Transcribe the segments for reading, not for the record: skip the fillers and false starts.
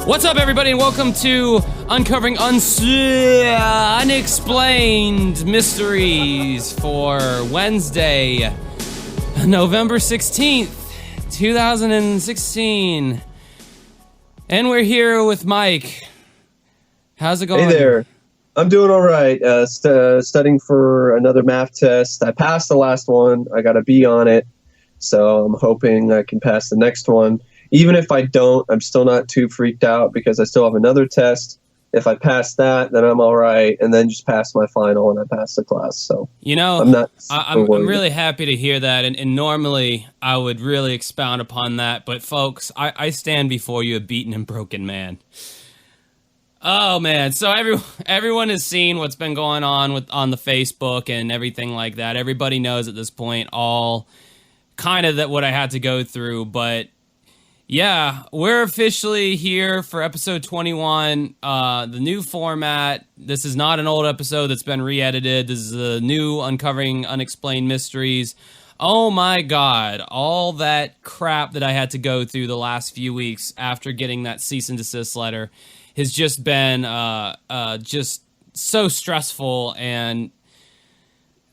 What's up, everybody, and welcome to Uncovering Unexplained Mysteries for Wednesday, November 16th, 2016. And we're here with Mike. How's it going? Hey there. I'm doing all right. Studying for another math test. I passed the last one. I got a B on it. So I'm hoping I can pass the next one. Even if I don't, I'm still not too freaked out because I still have another test. If I pass that, then I'm all right, and then just pass my final and I pass the class. So I'm really happy to hear that. And normally I would really expound upon that, but folks, I stand before you a beaten and broken man. Oh man! So everyone has seen what's been going on on the Facebook and everything like that. Everybody knows at this point all kind of that what I had to go through, but. Yeah, we're officially here for episode 21, the new format. This is not an old episode that's been re-edited. This is a new Uncovering Unexplained Mysteries. Oh my god, all that crap that I had to go through the last few weeks after getting that cease and desist letter has just been just so stressful, and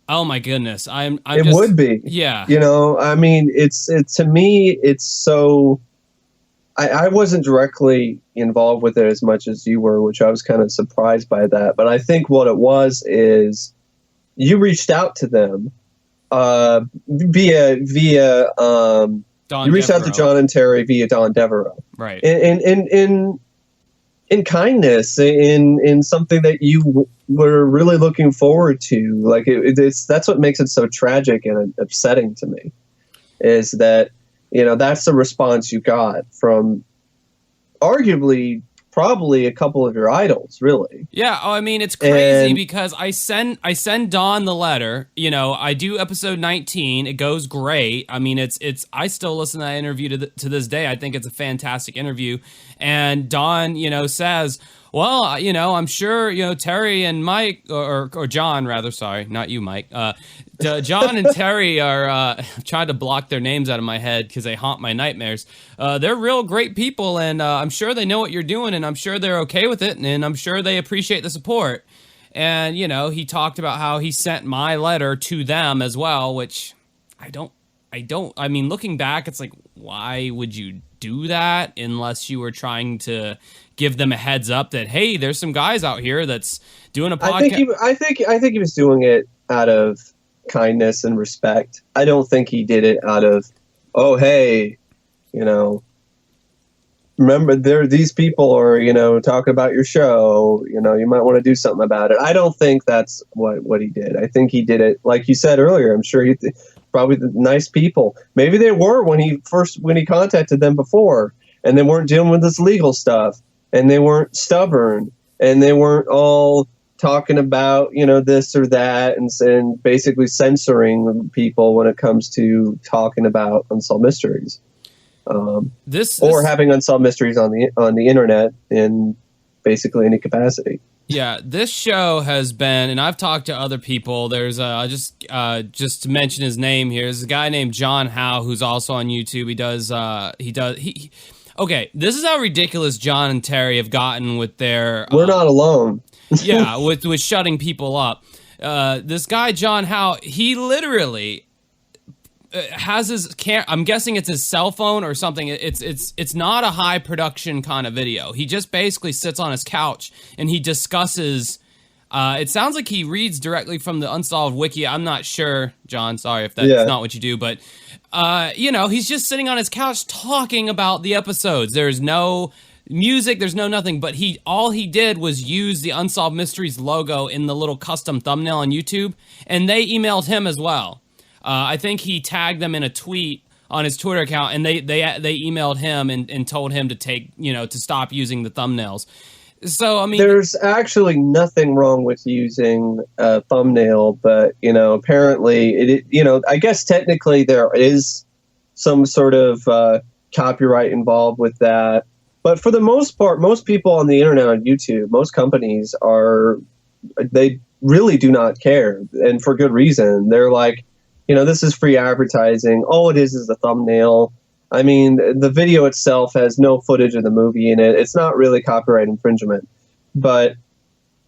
oh my goodness, it would be. Yeah. You know, I mean, to me, it's so... I wasn't directly involved with it as much as you were, which I was kind of surprised by that. But I think what it was is you reached out to them via Don you reached out to John and Terry via Don Devereaux, right? In kindness, in something that you were really looking forward to. Like that's what makes it so tragic and upsetting to me, is that. You know, that's the response you got from arguably probably a couple of your idols, really. Yeah, I mean, it's crazy because I send Don the letter. You know, I do episode 19. It goes great. I mean, it's I still listen to that interview to this day. I think it's a fantastic interview. And Don, you know, says, well, you know, I'm sure, you know, Terry and Mike, or John, rather, sorry, not you, Mike. John and Terry are, I've tried to block their names out of my head because they haunt my nightmares. They're real great people, and I'm sure they know what you're doing, and I'm sure they're okay with it, and I'm sure they appreciate the support. And, you know, he talked about how he sent my letter to them as well, which I mean, looking back, it's like, why would you do that unless you were trying to give them a heads up that, hey, there's some guys out here that's doing a podcast. I think he was doing it out of kindness and respect. I don't think he did it out of, oh, hey, you know, remember these people are, you know, talking about your show, you know, you might want to do something about it. I don't think that's what he did. I think he did it, like you said earlier, I'm sure probably the nice people. Maybe they were when he contacted them before, and they weren't dealing with this legal stuff, and they weren't stubborn, and they weren't all talking about, you know, this or that, and basically censoring people when it comes to talking about unsolved mysteries, or having unsolved mysteries on the internet in basically any capacity. Yeah, this show has been, and I've talked to other people. There's just to mention his name here. There's a guy named John Howe who's also on YouTube. Okay, this is how ridiculous John and Terry have gotten with their. We're not alone. Yeah, with shutting people up. This guy John Howe, he literally has his I'm guessing it's his cell phone or something. It's not a high production kind of video. He just basically sits on his couch and he discusses. It sounds like he reads directly from the Unsolved Wiki. I'm not sure, John. Sorry if that's not what you do, but you know, he's just sitting on his couch talking about the episodes. There's no music, there's no nothing, but all he did was use the Unsolved Mysteries logo in the little custom thumbnail on YouTube, and they emailed him as well. I think he tagged them in a tweet on his Twitter account, and they emailed him and told him to stop using the thumbnails. So I mean, there's actually nothing wrong with using a thumbnail, but you know, apparently I guess technically there is some sort of copyright involved with that. But for the most part, most people on the internet, on YouTube, most companies they really do not care, and for good reason. They're like, this is free advertising. All it is a thumbnail. I mean, the video itself has no footage of the movie in it. It's not really copyright infringement. But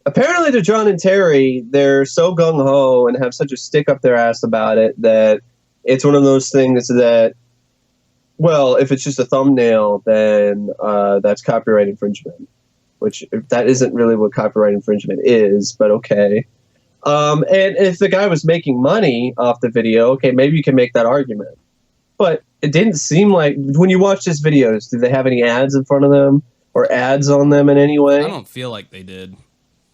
apparently to John and Terry, they're so gung-ho and have such a stick up their ass about it that it's one of those things that, well, if it's just a thumbnail, then that's copyright infringement, which that isn't really what copyright infringement is, but okay. And if the guy was making money off the video, okay, maybe you can make that argument. But it didn't seem like, when you watch his videos, did they have any ads in front of them or ads on them in any way? I don't feel like they did.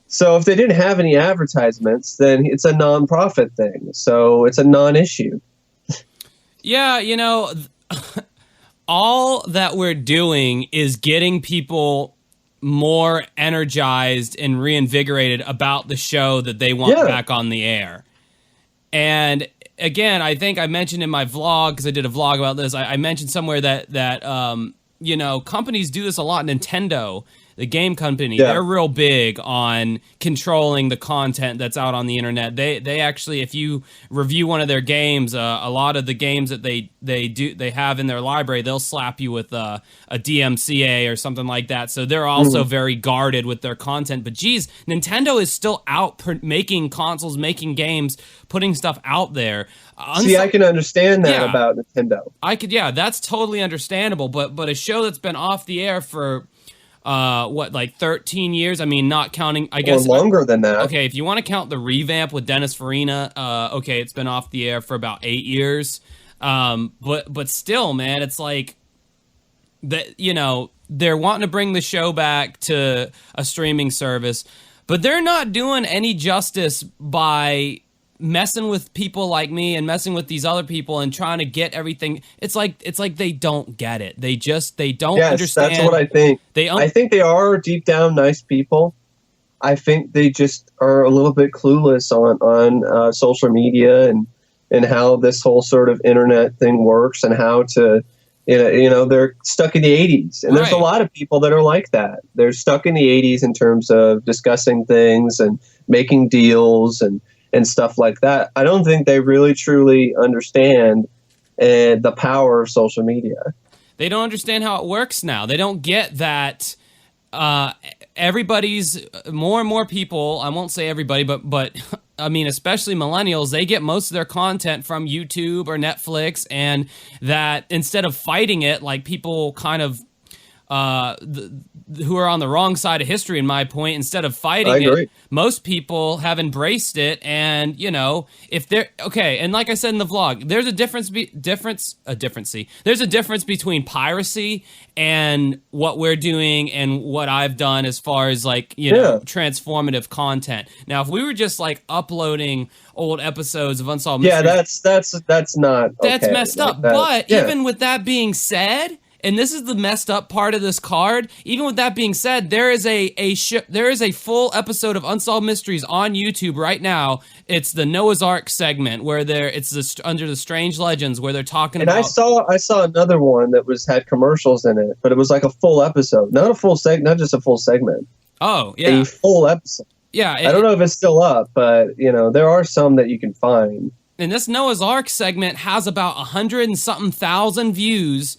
So if they didn't have any advertisements, then it's a non-profit thing. So it's a non-issue. Yeah, all that we're doing is getting people more energized and reinvigorated about the show that they want back on the air. And again, I think I mentioned in my vlog, because I did a vlog about this, I mentioned somewhere that companies do this a lot. Nintendo, the game company, they're real big on controlling the content that's out on the internet. They actually, if you review one of their games, a lot of the games that they have in their library, they'll slap you with a DMCA or something like that. So they're also very guarded with their content. But geez, Nintendo is still out making consoles, making games, putting stuff out there. See, I can understand that about Nintendo. That's totally understandable. But a show that's been off the air for 13 years? I mean, not counting, I guess. Or longer than that. Okay, if you want to count the revamp with Dennis Farina, okay, it's been off the air for about 8 years. But still, man, it's like that. They're wanting to bring the show back to a streaming service, but they're not doing any justice by messing with people like me and messing with these other people and trying to get everything. It's like they don't get it. They don't understand. That's what I think. I think they are deep down nice people. I think they just are a little bit clueless on social media and how this whole sort of internet thing works and how to, they're stuck in the 80s. And there's a lot of people that are like that. They're stuck in the 80s in terms of discussing things and making deals and stuff like that. I don't think they really truly understand the power of social media. They don't understand how it works now. They don't get that everybody's, more and more people, I won't say everybody, but I mean, especially millennials, they get most of their content from YouTube or Netflix, and that instead of fighting it like people kind of who are on the wrong side of history, in my point, instead of fighting it, most people have embraced it. And if they're okay, and like I said in the vlog, there's a difference between piracy and what we're doing and what I've done as far as transformative content. Now, if we were just like uploading old episodes of Unsolved Mysteries, that's not that's messed up. But even with that being said, and this is the messed up part of this card, even with that being said, there is a full episode of Unsolved Mysteries on YouTube right now. It's the Noah's Ark segment where under the Strange Legends, where they're talking about. And I saw another one that had commercials in it, but it was like a full episode, not just a full segment. Oh, yeah, a full episode. Yeah, I don't know if it's still up, but there are some that you can find. And this Noah's Ark segment has about 100 and something thousand views.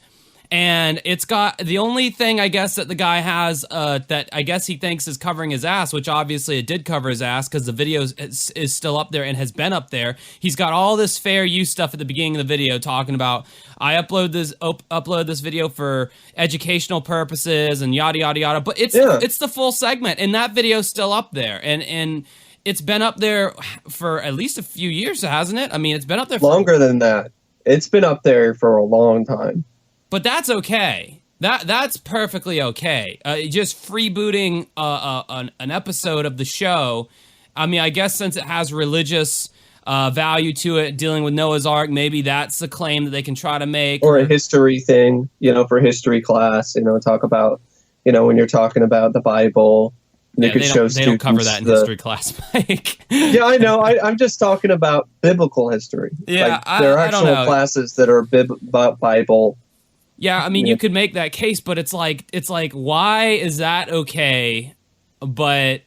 And it's got the only thing, I guess, that the guy has that I guess he thinks is covering his ass, which obviously it did cover his ass because the video is still up there and has been up there. He's got all this fair use stuff at the beginning of the video talking about, I upload this video for educational purposes and yada, yada, yada. But it's the full segment, and that video's still up there. And it's been up there for at least a few years, hasn't it? I mean, it's been up there for longer than that. It's been up there for a long time. But that's okay. That's perfectly okay. Just freebooting an episode of the show. I mean, I guess since it has religious value to it, dealing with Noah's Ark, maybe that's the claim that they can try to make. Or a history thing, for history class. Talk about, when you're talking about the Bible. They don't cover that in history class, Mike. Yeah, I know. I'm just talking about biblical history. Yeah, there are actual classes that are Bible. Yeah, I mean, you could make that case, but it's like, why is that okay? But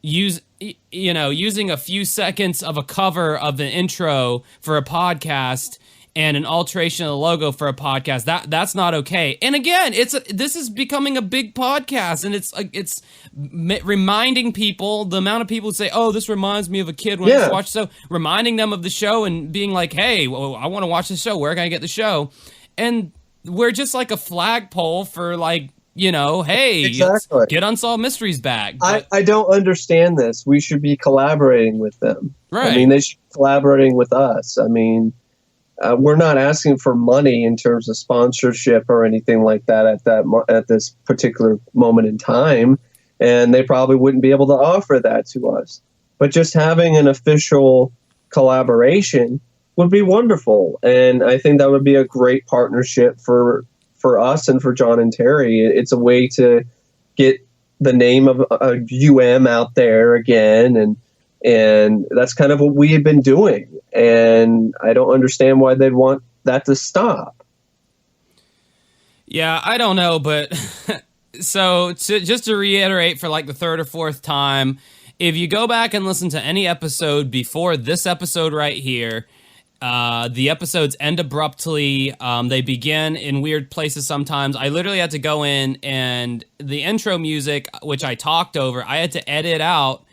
using a few seconds of a cover of the intro for a podcast and an alteration of the logo for a podcast, that's not okay. And again, this is becoming a big podcast, and it's reminding people, the amount of people who say, "Oh, this reminds me of a kid when I used to watch the show," reminding them of the show and being like, "Hey, well, I want to watch the show. Where can I get the show?" And we're just like a flagpole for like, hey, exactly. Get Unsolved Mysteries back. I don't understand this. We should be collaborating with them. Right. I mean, they should be collaborating with us. I mean, we're not asking for money in terms of sponsorship or anything like that at this particular moment in time, and they probably wouldn't be able to offer that to us. But just having an official collaboration would be wonderful, and I think that would be a great partnership for us and for John and Terry. It's a way to get the name of UM out there again, and that's kind of what we have been doing. And I don't understand why they'd want that to stop. Yeah, I don't know, but so just to reiterate for like the third or fourth time, if you go back and listen to any episode before this episode right here, the episodes end abruptly. They begin in weird places sometimes. I literally had to go in, and the intro music, which I talked over, I had to edit out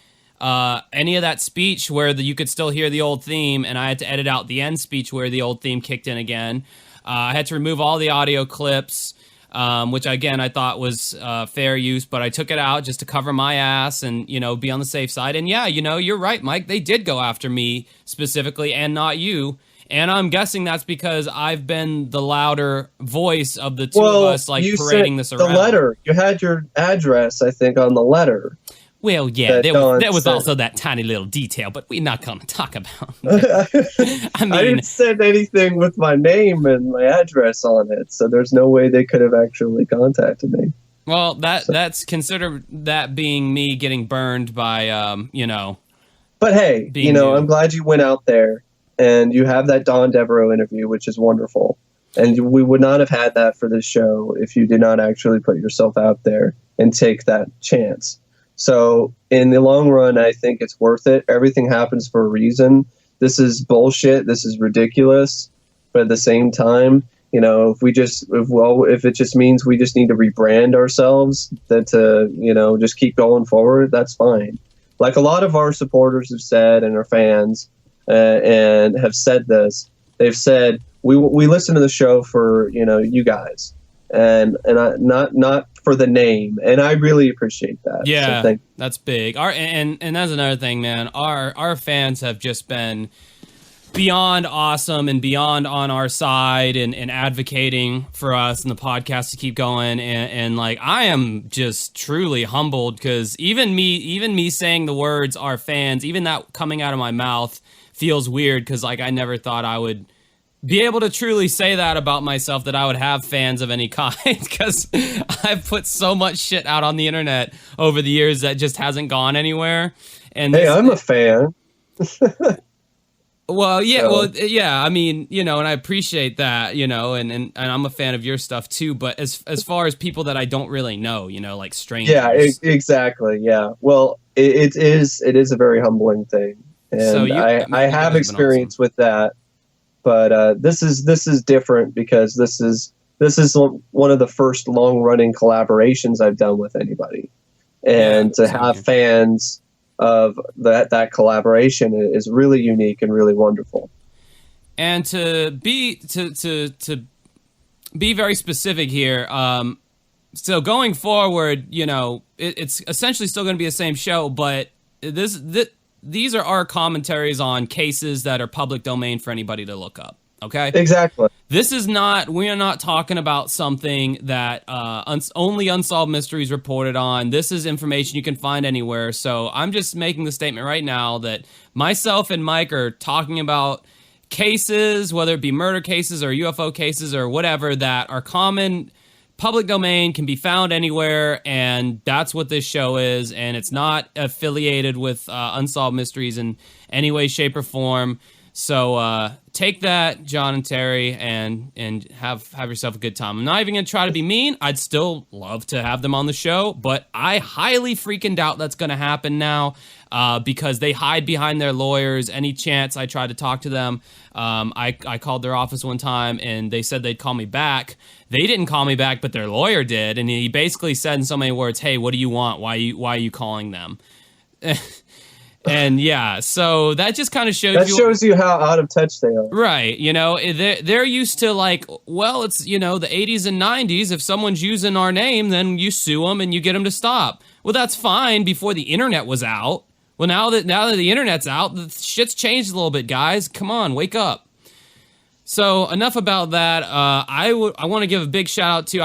any of that speech where you could still hear the old theme, and I had to edit out the end speech where the old theme kicked in again. I had to remove all the audio clips, which again I thought was fair use, but I took it out just to cover my ass and be on the safe side. And yeah, you're right, Mike. They did go after me specifically, and not you. And I'm guessing that's because I've been the louder voice of the two of us, like parading this around. The letter, you had your address, I think, on the letter. Well, yeah, there was also that tiny little detail, but we're not going to talk about it. I didn't send anything with my name and my address on it, so there's no way they could have actually contacted me. Well, that's considered that being me getting burned by, But hey, I'm glad you went out there, and you have that Don Devereaux interview, which is wonderful. And we would not have had that for this show if you did not actually put yourself out there and take that chance. So in the long run, I think it's worth it. Everything happens for a reason. This is bullshit. This is ridiculous. But at the same time, if it just means we just need to rebrand ourselves, that to, just keep going forward, that's fine. Like a lot of our supporters have said, and our fans and have said this, they've said, we listen to the show for, you guys, and not for the name, and I really appreciate that. Yeah, so that's big. And that's another thing, man. Our fans have just been beyond awesome and beyond on our side and advocating for us and the podcast to keep going. And like, I am just truly humbled, because even me saying the words "our fans," even that coming out of my mouth feels weird, because like I never thought I would be able to truly say that about myself, that I would have fans of any kind, because I've put so much shit out on the internet over the years that just hasn't gone anywhere. And hey, I'm a fan. Well, yeah, I mean, and I appreciate that, and I'm a fan of your stuff too, but as far as people that I don't really know, like strangers. Yeah, exactly. Yeah. Well, it is a very humbling thing. And so I have experience with that. But this is different, because this is one of the first long running collaborations I've done with anybody, and to have fans of that collaboration is really unique and really wonderful. And to be very specific here, so going forward, it's essentially still going to be the same show, but these are our commentaries on cases that are public domain for anybody to look up. Okay? Exactly. We are not talking about something that only Unsolved Mysteries reported on. This is information you can find anywhere. So I'm just making the statement right now that myself and Mike are talking about cases, whether it be murder cases or UFO cases or whatever, that are common, public domain, can be found anywhere, and that's what this show is. And it's not affiliated with Unsolved Mysteries in any way, shape, or form. So take that, John and Terry, and have yourself a good time. I'm not even going to try to be mean. I'd still love to have them on the show, but I highly freaking doubt that's going to happen now because they hide behind their lawyers. Any chance I try to talk to them, I called their office one time, and they said they'd call me back. They didn't call me back, but their lawyer did, and he basically said in so many words, "Hey, what do you want? Why are you calling them?" And yeah, so that just kind of shows you how out of touch they are. Right. They're used to well, it's, the 80s and 90s. If someone's using our name, then you sue them and you get them to stop. Well, that's fine before the internet was out. Well, now that the internet's out, the shit's changed a little bit, guys. Come on, wake up. So enough about that. I want to give a big shout out to,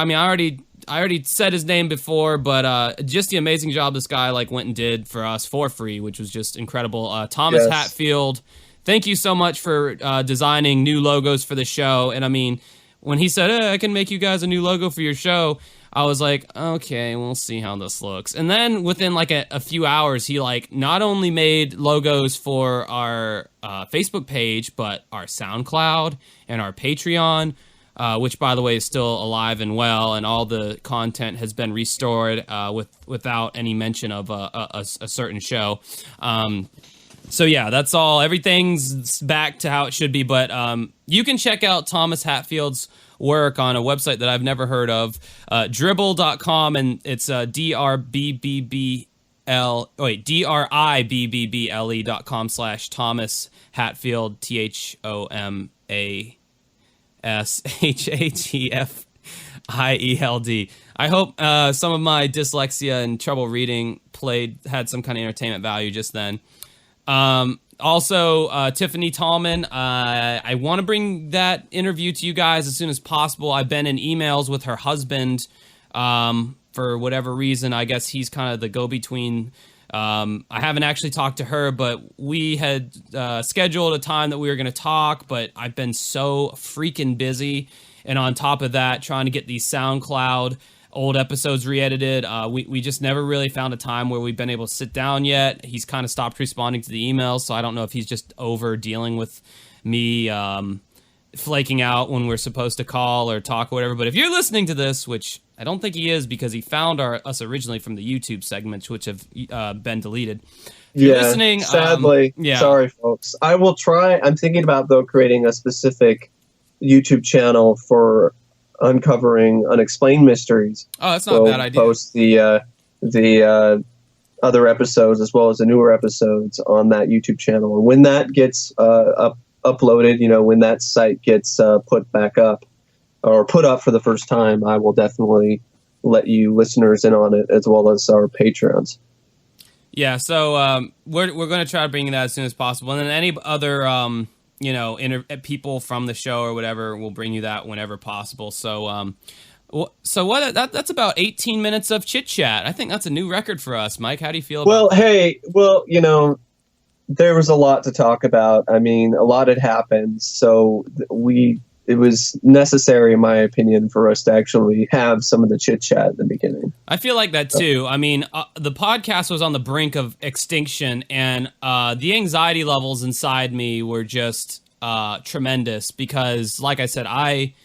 I already said his name before, but just the amazing job this guy went and did for us for free, which was just incredible. Thomas Hatfield, thank you so much for designing new logos for the show. And when he said, I can make you guys a new logo for your show, I was like, okay, we'll see how this looks. And then within a few hours, he not only made logos for our Facebook page, but our SoundCloud and our Patreon, which, by the way, is still alive and well, and all the content has been restored without any mention of a certain show. So yeah, that's all. Everything's back to how it should be. But you can check out Thomas Hatfield's work on a website that I've never heard of, dribble.com, and it's dribble.com/Thomas Hatfield, ThomasHatfield. I hope some of my dyslexia and trouble reading had some kind of entertainment value just then. Also, Tiffany Tallman, I want to bring that interview to you guys as soon as possible. I've been in emails with her husband for whatever reason. I guess he's kind of the go-between. I haven't actually talked to her, but we had scheduled a time that we were going to talk, but I've been so freaking busy. And on top of that, trying to get these SoundCloud old episodes re-edited, we just never really found a time where we've been able to sit down yet. He's kind of stopped responding to the emails, so I don't know if he's just over dealing with me flaking out when we're supposed to call or talk or whatever. But if you're listening to this, which I don't think he is because he found us originally from the YouTube segments, which have been deleted. If you're listening, sadly. Sorry, folks. I will try. I'm thinking about, though, creating a specific YouTube channel for uncovering unexplained mysteries. Oh, that's not a bad idea. Post the other episodes as well as the newer episodes on that YouTube channel. And when that gets uploaded, when that site gets put back up or put up for the first time, I will definitely let you listeners in on it as well as our Patreons. Yeah, so we're going to try to bring that as soon as possible. And then any other people from the show or whatever, we'll bring you that whenever possible. So that's about 18 minutes of chit chat. I think that's a new record for us, Mike. How do you feel about that? There was a lot to talk about. A lot had happened, so it was necessary, in my opinion, for us to actually have some of the chit chat at the beginning. I feel like that too. The podcast was on the brink of extinction, and the anxiety levels inside me were just tremendous because, like I said, I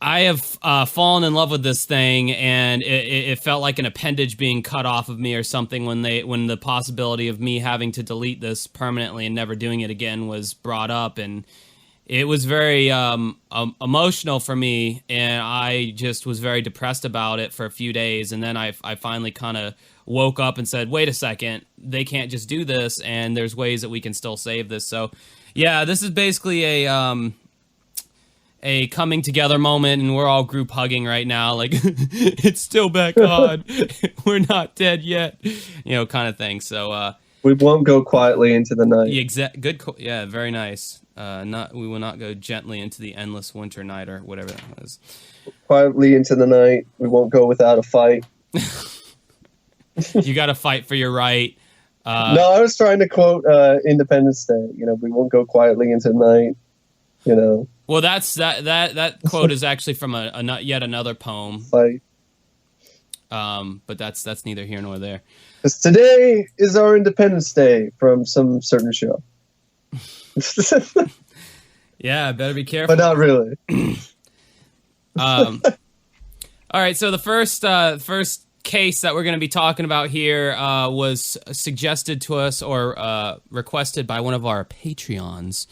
have fallen in love with this thing, and it felt like an appendage being cut off of me or something when the possibility of me having to delete this permanently and never doing it again was brought up, and it was very emotional for me, and I just was very depressed about it for a few days, and then I finally kind of woke up and said, wait a second, they can't just do this, and there's ways that we can still save this. So, yeah, this is basically a coming together moment, and we're all group hugging right now, like it's still back on. We're not dead yet, kind of thing. So we won't go quietly into the night. Yeah, very nice. We will not go gently into the endless winter night or whatever that was. Quietly into the night. We won't go without a fight. You got to fight for your right. No, I was trying to quote Independence Day. We won't go quietly into the night. Well, that quote is actually from yet another poem. Fight. But that's neither here nor there. Because today is our Independence Day from some certain show. Yeah, better be careful. But not really. All right, so the first case that we're going to be talking about here was suggested to us or requested by one of our Patreons.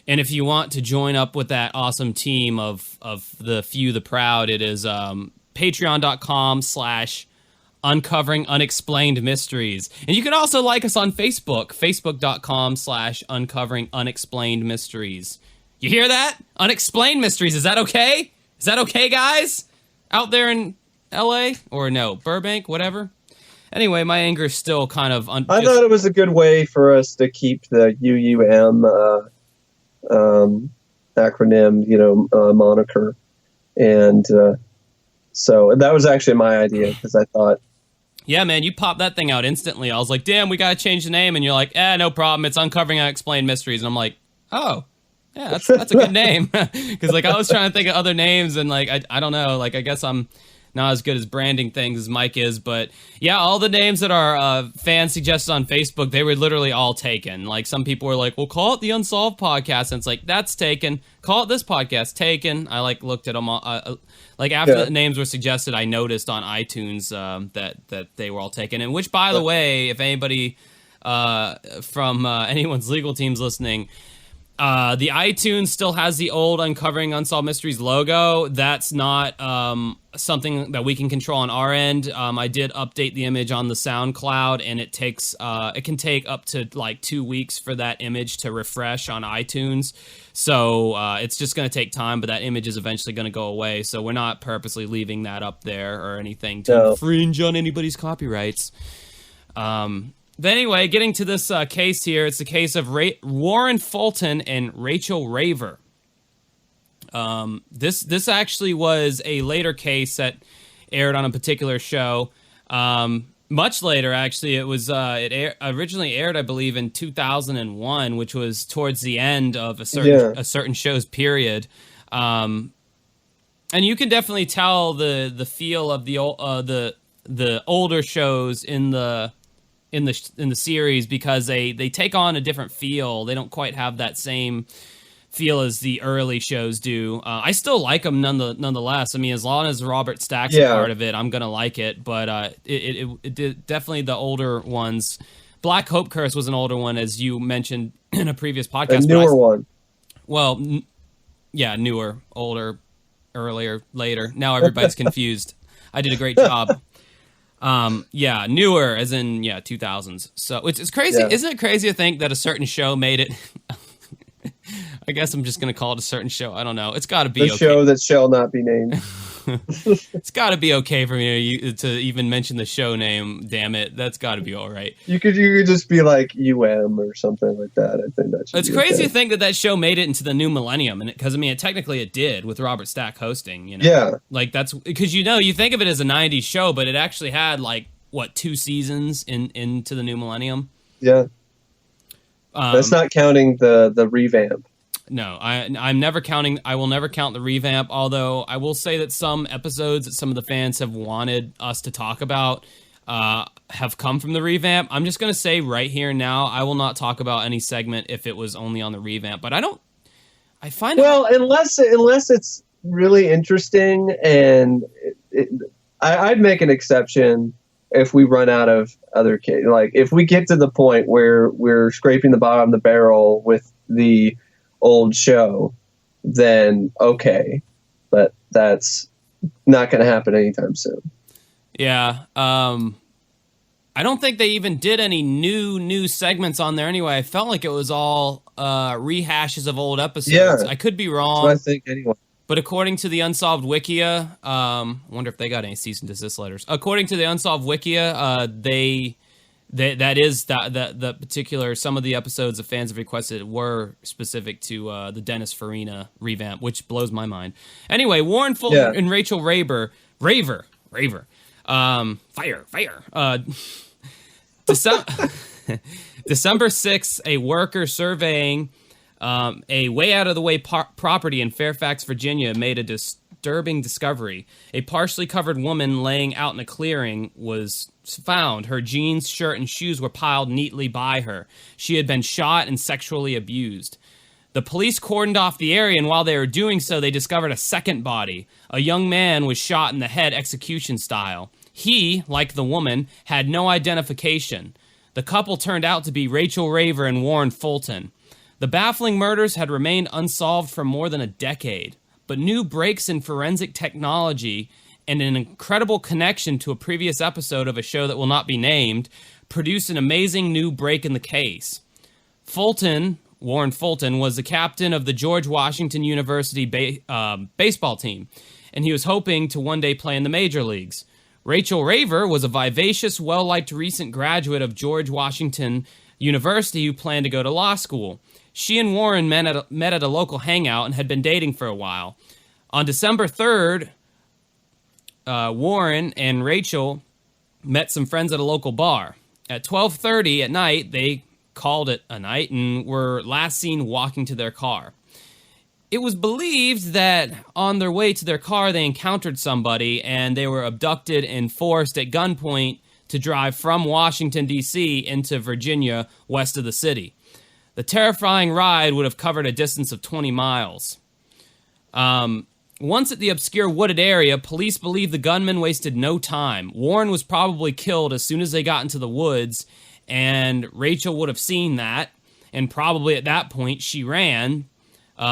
And if you want to join up with that awesome team of the few, the proud, it is patreon.com/uncovering unexplained mysteries. And you can also like us on Facebook, facebook.com/uncovering unexplained mysteries. You hear that? Unexplained mysteries. Is that okay? Is that okay, guys? Out there in LA or no, Burbank, whatever. Anyway, my anger is still kind of... I thought it was a good way for us to keep the UUM acronym, moniker. And so that was actually my idea because I thought... Yeah, man, you popped that thing out instantly. I was like, damn, we got to change the name. And you're like, no problem. It's Uncovering Unexplained Mysteries. And I'm like, oh, yeah, that's a good name. Because, like, I was trying to think of other names and, like, I don't know. Like, I guess I'm not as good as branding things as Mike is. But, yeah, all the names that our fans suggested on Facebook, they were literally all taken. Like, some people were like, well, call it the Unsolved Podcast. And it's like, that's taken. Call it this podcast, taken. I, like, looked at them all. After the names were suggested, I noticed on iTunes that they were all taken. And which, by the way, if anybody from anyone's legal team's listening, the iTunes still has the old Uncovering Unsolved Mysteries logo. That's not something that we can control on our end. I did update the image on the SoundCloud, and it can take up to like 2 weeks for that image to refresh on iTunes. So it's just going to take time, but that image is eventually going to go away. So we're not purposely leaving that up there or anything to infringe on anybody's copyrights. But anyway, getting to this case here, it's the case of Warren Fulton and Rachel Raver. This actually was a later case that aired on a particular show. Much later, actually, it was originally aired, I believe, in 2001, which was towards the end of a certain show's period. And you can definitely tell the feel of the older shows in the series because they take on a different feel. They don't quite have that same feel as the early shows do. I still like them nonetheless. I mean, as long as Robert Stack's a part of it, I'm gonna like it. But it did, definitely the older ones. Black Hope Curse was an older one, as you mentioned in a previous podcast. A newer one. Well, newer, older, earlier, later. Now everybody's confused. I did a great job. Newer, as in 2000s. So it's crazy. Isn't it crazy to think that a certain show made it? I guess I'm just gonna call it a certain show. I don't know. It's got to be the show that shall not be named. It's got to be okay for me to even mention the show name. Damn it, that's got to be all right. You could just be like UM or something like that. I think that's. It's crazy to think that show made it into the new millennium, and because technically it did with Robert Stack hosting. Yeah. Like that's because you think of it as a '90s show, but it actually had 2 seasons into the new millennium. Yeah. That's not counting the revamp. No, I'm never counting. I will never count the revamp. Although I will say that some episodes that some of the fans have wanted us to talk about have come from the revamp. I'm just gonna say right here now, I will not talk about any segment if it was only on the revamp. But I find unless it's really interesting, and I'd make an exception if we run out of other kids. Like if we get to the point where we're scraping the bottom of the barrel with the old show, then okay, but that's not going to happen anytime soon. Yeah, I don't think they even did any new segments on there anyway. I felt like it was all rehashes of old episodes. Yeah, I could be wrong. That's what I think anyway. But according to the Unsolved Wikia, I wonder if they got any cease and desist letters. According to the Unsolved Wikia, that particular, some of the episodes the fans have requested were specific to the Dennis Farina revamp, which blows my mind. Anyway, Warren Fulton and Rachel Raver. Fire. December 6th, a worker surveying a way out of the way property in Fairfax, Virginia, made a disturbing discovery. A partially covered woman laying out in a clearing was found. Her jeans, shirt, and shoes were piled neatly by her. She had been shot and sexually abused. The police cordoned off the area, and while they were doing so, they discovered a second body. A young man was shot in the head execution style. He, like the woman, had no identification. The couple turned out to be Rachel Raver and Warren Fulton. The baffling murders had remained unsolved for more than a decade, but new breaks in forensic technology and an incredible connection to a previous episode of a show that will not be named produced an amazing new break in the case. Warren Fulton, was the captain of the George Washington University baseball team, and he was hoping to one day play in the major leagues. Rachel Raver was a vivacious, well-liked recent graduate of George Washington University who planned to go to law school. She and Warren met at a local hangout and had been dating for a while. On December 3rd, Warren and Rachel met some friends at a local bar. At 12:30 at night, they called it a night and were last seen walking to their car. It was believed that on their way to their car, they encountered somebody and they were abducted and forced at gunpoint to drive from Washington, D.C. into Virginia, west of the city. The terrifying ride would have covered a distance of 20 miles. Once at the obscure wooded area, police believe the gunman wasted no time. Warren was probably killed as soon as they got into the woods, and Rachel would have seen that, and probably at that point she ran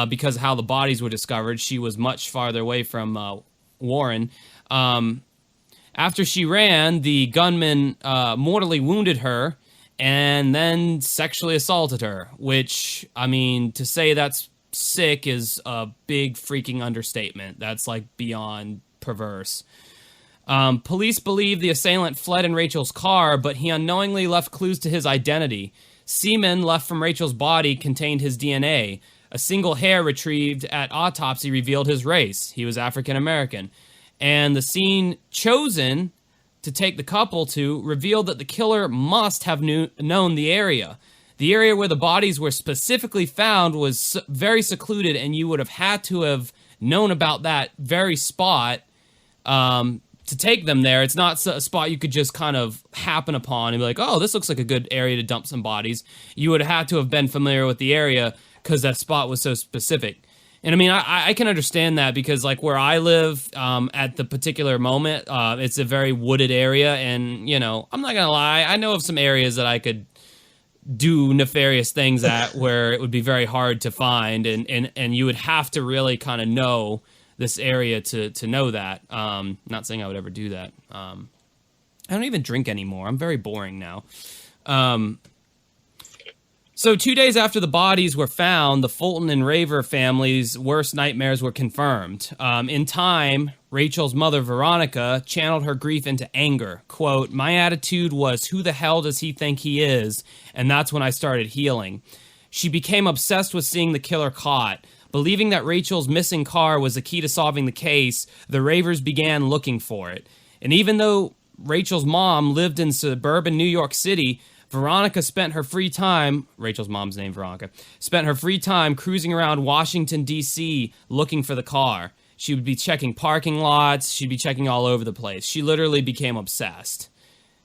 because of how the bodies were discovered. She was much farther away from Warren. After she ran, the gunman mortally wounded her and then sexually assaulted her, which, I mean, to say that's sick is a big freaking understatement. That's like beyond perverse. Police believe the assailant fled in Rachel's car, but he unknowingly left clues to his identity. Semen left from Rachel's body contained his DNA. A single hair retrieved at autopsy revealed his race. He was African American. And the scene chosen to take the couple to revealed that the killer must have known the area. The area where the bodies were specifically found was very secluded, and you would have had to have known about that very spot to take them there. It's not a spot you could just kind of happen upon and be like, oh, this looks like a good area to dump some bodies. You would have had to have been familiar with the area because that spot was so specific. And I mean, I can understand that because, like, where I live at the particular moment, it's a very wooded area. And, you know, I'm not going to lie, I know of some areas that I could do nefarious things at where it would be very hard to find. And you would have to really kind of know this area to know that. Not saying I would ever do that. I don't even drink anymore. I'm very boring now. So 2 days after the bodies were found, the Fulton and Raver family's worst nightmares were confirmed. In time, Rachel's mother, Veronica, channeled her grief into anger. Quote, "My attitude was, who the hell does he think he is? And that's when I started healing." She became obsessed with seeing the killer caught. Believing that Rachel's missing car was the key to solving the case, the Ravers began looking for it. And even though Rachel's mom lived in suburban New York City, Veronica spent her free time, Rachel's mom's name Veronica, spent her free time cruising around Washington, D.C. looking for the car. She would be checking parking lots. She'd be checking all over the place. She literally became obsessed.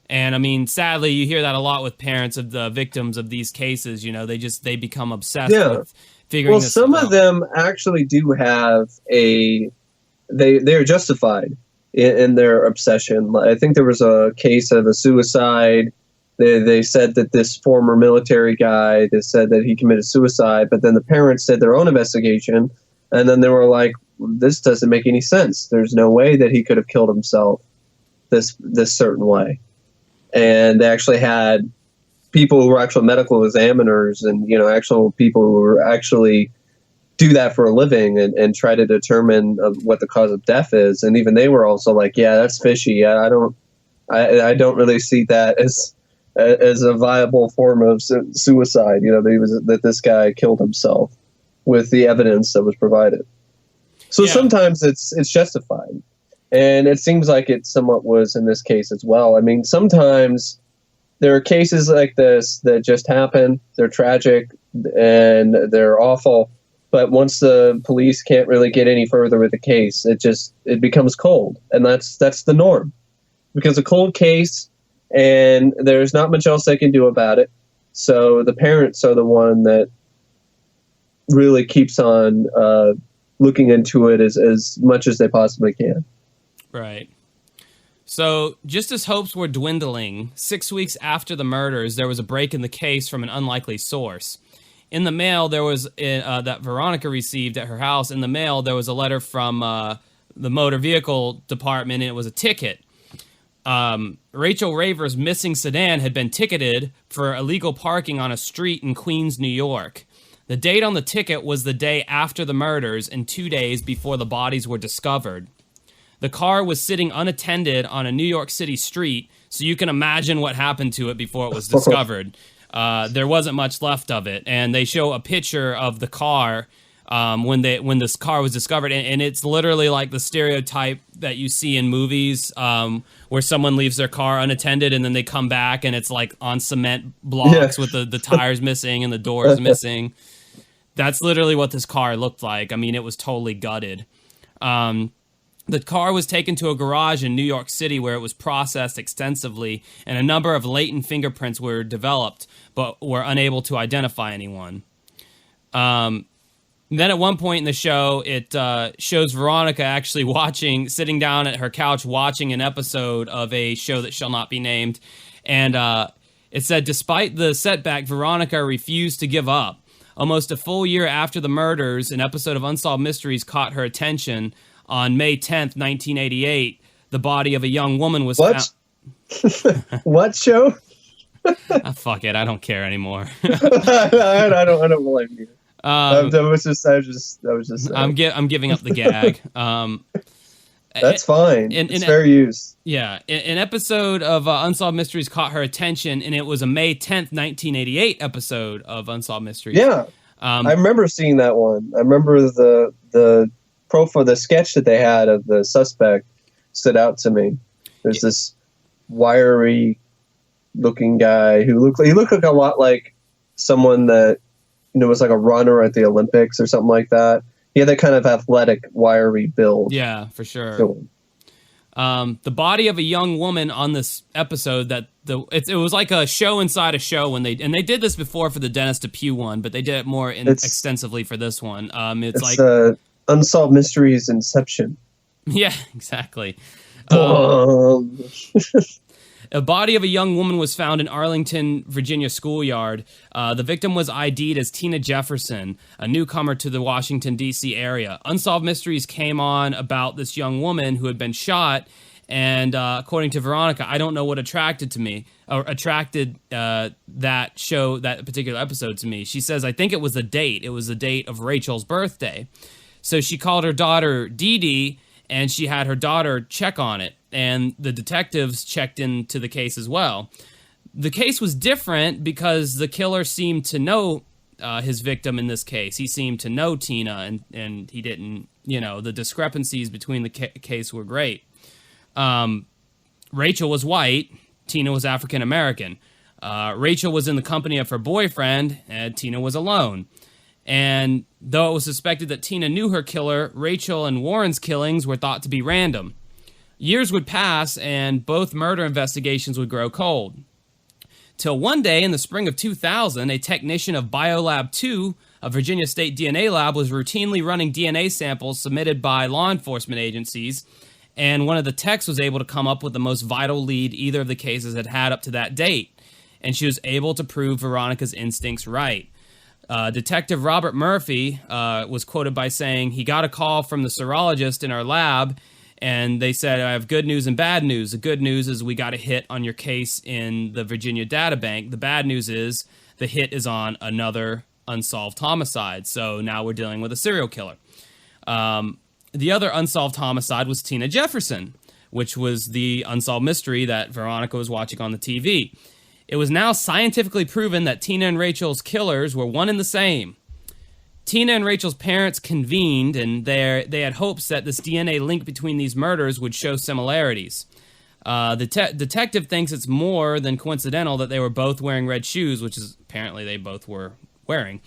And I mean, sadly, you hear that a lot with parents of the victims of these cases. You know, they become obsessed with figuring this out. Well, some of them actually do have they're justified in their obsession. I think there was a case of a suicide. They said that this former military guy, they said that he committed suicide, but then the parents did their own investigation, and then they were like, this doesn't make any sense. There's no way that he could have killed himself this certain way. And they actually had people who were actual medical examiners and, you know, actual people who were actually do that for a living and try to determine what the cause of death is. And even they were also like, yeah, that's fishy. I don't really see that as a viable form of suicide, you know, that this guy killed himself with the evidence that was provided. So sometimes it's justified. And it seems like it somewhat was in this case as well. I mean, sometimes there are cases like this that just happen. They're tragic and they're awful. But once the police can't really get any further with the case, it becomes cold, and that's the norm. Because a cold case, and there's not much else they can do about it. So the parents are the one that really keeps on looking into it as much as they possibly can. Right. So just as hopes were dwindling, 6 weeks after the murders, there was a break in the case from an unlikely source. In the mail, there was that Veronica received at her house. In the mail, there was a letter from the motor vehicle department, and it was a ticket. Rachel Raver's missing sedan had been ticketed for illegal parking on a street in Queens, New York. The date on the ticket was the day after the murders and 2 days before the bodies were discovered. The car was sitting unattended on a New York City street, so you can imagine what happened to it before it was discovered. There wasn't much left of it, and they show a picture of the car when this car was discovered, and it's literally like the stereotype that you see in movies where someone leaves their car unattended and then they come back and it's like on cement blocks with the tires missing and the doors missing. That's literally what this car looked like. I mean, it was totally gutted. The car was taken to a garage in New York City where it was processed extensively, and a number of latent fingerprints were developed, but were unable to identify anyone. Then at one point in the show, it shows Veronica actually sitting down at her couch watching an episode of a show that shall not be named. And it said, despite the setback, Veronica refused to give up. Almost a full year after the murders, an episode of Unsolved Mysteries caught her attention. On May 10th, 1988, the body of a young woman was found. What show? Fuck it, I don't care anymore. I don't blame you. That was just. I'm giving up the gag. That's fine. It's fair use. Yeah, an episode of Unsolved Mysteries caught her attention, and it was a May 10th, 1988 episode of Unsolved Mysteries. Yeah, I remember seeing that one. I remember the profile, the sketch that they had of the suspect stood out to me. There's this wiry looking guy who looked like a lot like someone that was like a runner at the Olympics or something like that. He had that kind of athletic, wiry build. Yeah, for sure. The body of a young woman on this episode it was like a show inside a show when they did this before for the Dennis DePue one, but they did it more extensively for this one. It's like Unsolved Mysteries Inception. Yeah, exactly. A body of a young woman was found in Arlington, Virginia schoolyard. The victim was ID'd as Tina Jefferson, a newcomer to the Washington, D.C. area. Unsolved Mysteries came on about this young woman who had been shot, and according to Veronica, I don't know what attracted that particular episode to me. She says, I think it was the date. It was the date of Rachel's birthday. So she called her daughter Dee Dee, and she had her daughter check on it, and the detectives checked into the case as well. The case was different because the killer seemed to know his victim in this case. He seemed to know Tina, and he didn't, the discrepancies between the case were great. Rachel was white, Tina was African American. Rachel was in the company of her boyfriend, and Tina was alone. And though it was suspected that Tina knew her killer, Rachel and Warren's killings were thought to be random. Years would pass, and both murder investigations would grow cold. Till one day in the spring of 2000, a technician of Biolab 2, a Virginia State DNA lab, was routinely running DNA samples submitted by law enforcement agencies, and one of the techs was able to come up with the most vital lead either of the cases had had up to that date, and she was able to prove Veronica's instincts right. Detective Robert Murphy was quoted by saying, he got a call from the serologist in our lab, and they said, I have good news and bad news. The good news is we got a hit on your case in the Virginia data bank. The bad news is the hit is on another unsolved homicide. So now we're dealing with a serial killer. The other unsolved homicide was Tina Jefferson, which was the unsolved mystery that Veronica was watching on the TV. It was now scientifically proven that Tina and Rachel's killers were one and the same. Tina and Rachel's parents convened, and they had hopes that this DNA link between these murders would show similarities. The detective thinks it's more than coincidental that they were both wearing red shoes, which is apparently they both were wearing.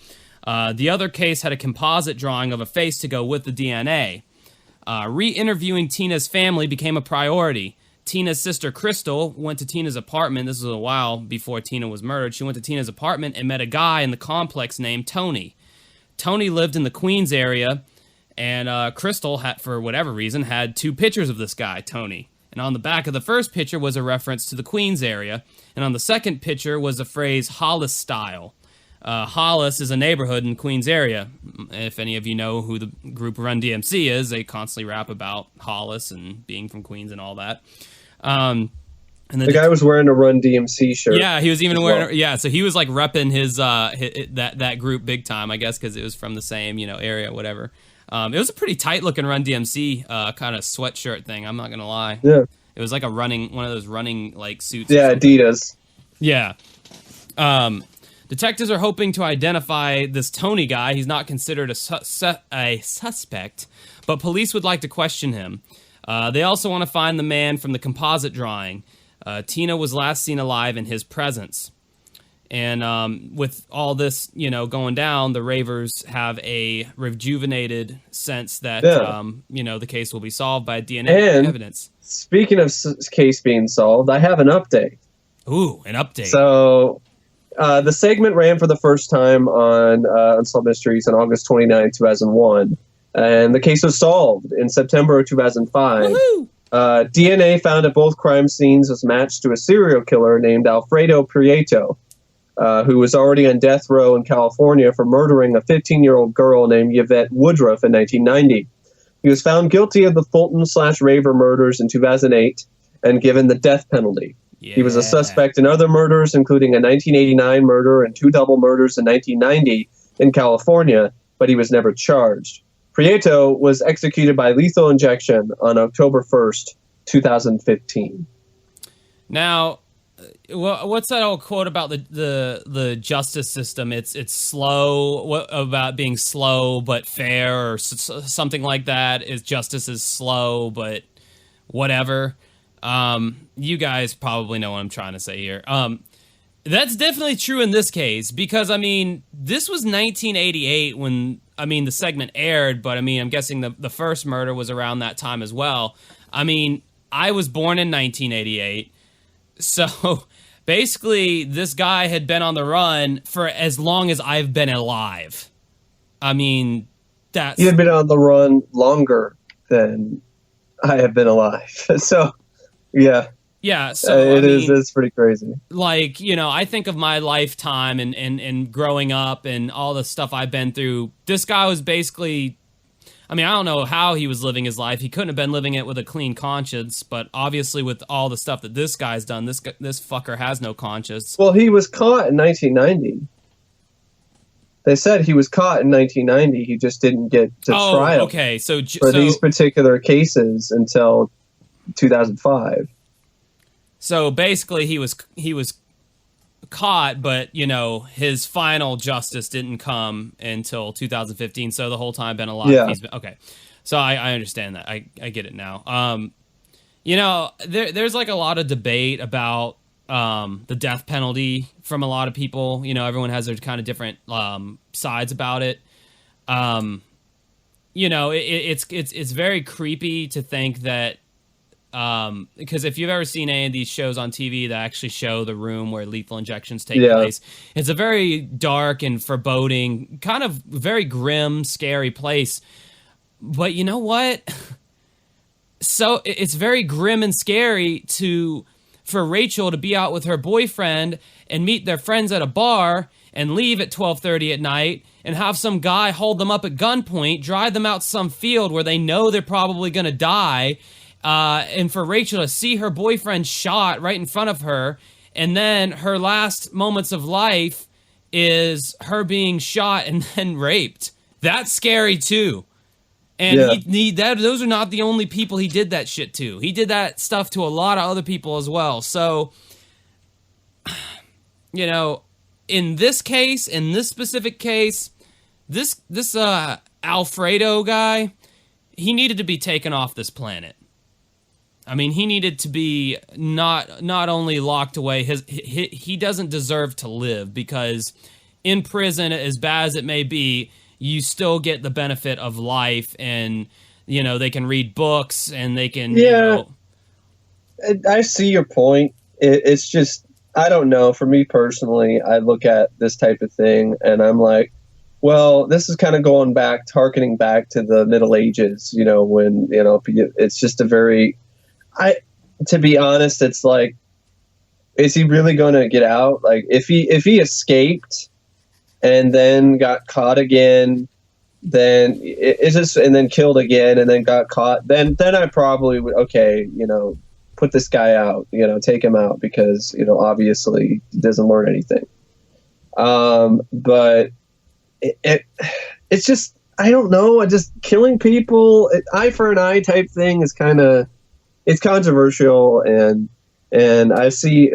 The other case had a composite drawing of a face to go with the DNA. Re-interviewing Tina's family became a priority. Tina's sister, Crystal, went to Tina's apartment. This was a while before Tina was murdered. She went to Tina's apartment and met a guy in the complex named Tony. Tony lived in the Queens area, and Crystal, for whatever reason, had 2 pictures of this guy, Tony. And on the back of the first picture was a reference to the Queens area, and on the second picture was the phrase Hollis style. Hollis is a neighborhood in the Queens area. If any of you know who the group Run DMC is, they constantly rap about Hollis and being from Queens and all that. And the guy was wearing a Run DMC shirt. Yeah, he was even wearing. Yeah, so he was like repping his that group big time, I guess, because it was from the same area, whatever. It was a pretty tight looking Run DMC kind of sweatshirt thing. I'm not gonna lie. Yeah, it was like one of those running like suits. Yeah, Adidas. Yeah. Detectives are hoping to identify this Tony guy. He's not considered a suspect, but police would like to question him. They also want to find the man from the composite drawing. Tina was last seen alive in his presence. And with all this, going down, the Ravers have a rejuvenated sense that, the case will be solved by DNA evidence. Speaking of case being solved, I have an update. Ooh, an update. So the segment ran for the first time on Unsolved Mysteries on August 29, 2001. And the case was solved in September of 2005. Woohoo! DNA found at both crime scenes was matched to a serial killer named Alfredo Prieto, who was already on death row in California for murdering a 15-year-old girl named Yvette Woodruff in 1990. He was found guilty of the Fulton/Raver murders in 2008 and given the death penalty. Yeah. He was a suspect in other murders, including a 1989 murder and 2 double murders in 1990 in California, but he was never charged. Prieto was executed by lethal injection on October 1st, 2015. Now, what's that old quote about the justice system? It's slow, about being slow but fair, or something like that. Is justice is slow but whatever. You guys probably know what I'm trying to say here. That's definitely true in this case, because this was 1988 when the segment aired, but I'm guessing the first murder was around that time as well. I was born in 1988, so basically this guy had been on the run for as long as I've been alive. He had been on the run longer than I have been alive. So, yeah. Yeah, so it's pretty crazy. I think of my lifetime and growing up and all the stuff I've been through. This guy was basically, I don't know how he was living his life. He couldn't have been living it with a clean conscience, but obviously with all the stuff that this guy's done, this fucker has no conscience. Well, he was caught in 1990. They said he was caught in 1990. He just didn't get to trial. Okay, for these particular cases until 2005. So basically, he was caught, but his final justice didn't come until 2015. So the whole time been alive. Yeah. Okay. So I understand that. I get it now. There's like a lot of debate about the death penalty from a lot of people. Everyone has their kind of different sides about it. It's very creepy to think that. Because if you've ever seen any of these shows on TV that actually show the room where lethal injections take place, it's a very dark and foreboding, kind of very grim, scary place. But you know what? So it's very grim and scary for Rachel to be out with her boyfriend and meet their friends at a bar and leave at 12:30 at night and have some guy hold them up at gunpoint, drive them out to some field where they know they're probably going to die. And for Rachel to see her boyfriend shot right in front of her, and then her last moments of life is her being shot and then raped. That's scary too. And those are not the only people he did that shit to. He did that stuff to a lot of other people as well. So, in this case, in this specific case, this Alfredo guy, he needed to be taken off this planet. He needed to be not only locked away. He doesn't deserve to live, because in prison, as bad as it may be, you still get the benefit of life, and they can read books and they can. I see your point. It's just, I don't know. For me personally, I look at this type of thing and I'm like, well, this is kind of harkening back to the Middle Ages, when, it's just to be honest, it's like, is he really going to get out? Like, if he escaped and then got caught again, then and then killed again and then got caught, then I probably would, okay, put this guy out, take him out, because, obviously he doesn't learn anything. But it's just, I don't know. Just killing people, eye for an eye type thing is it's controversial, and I see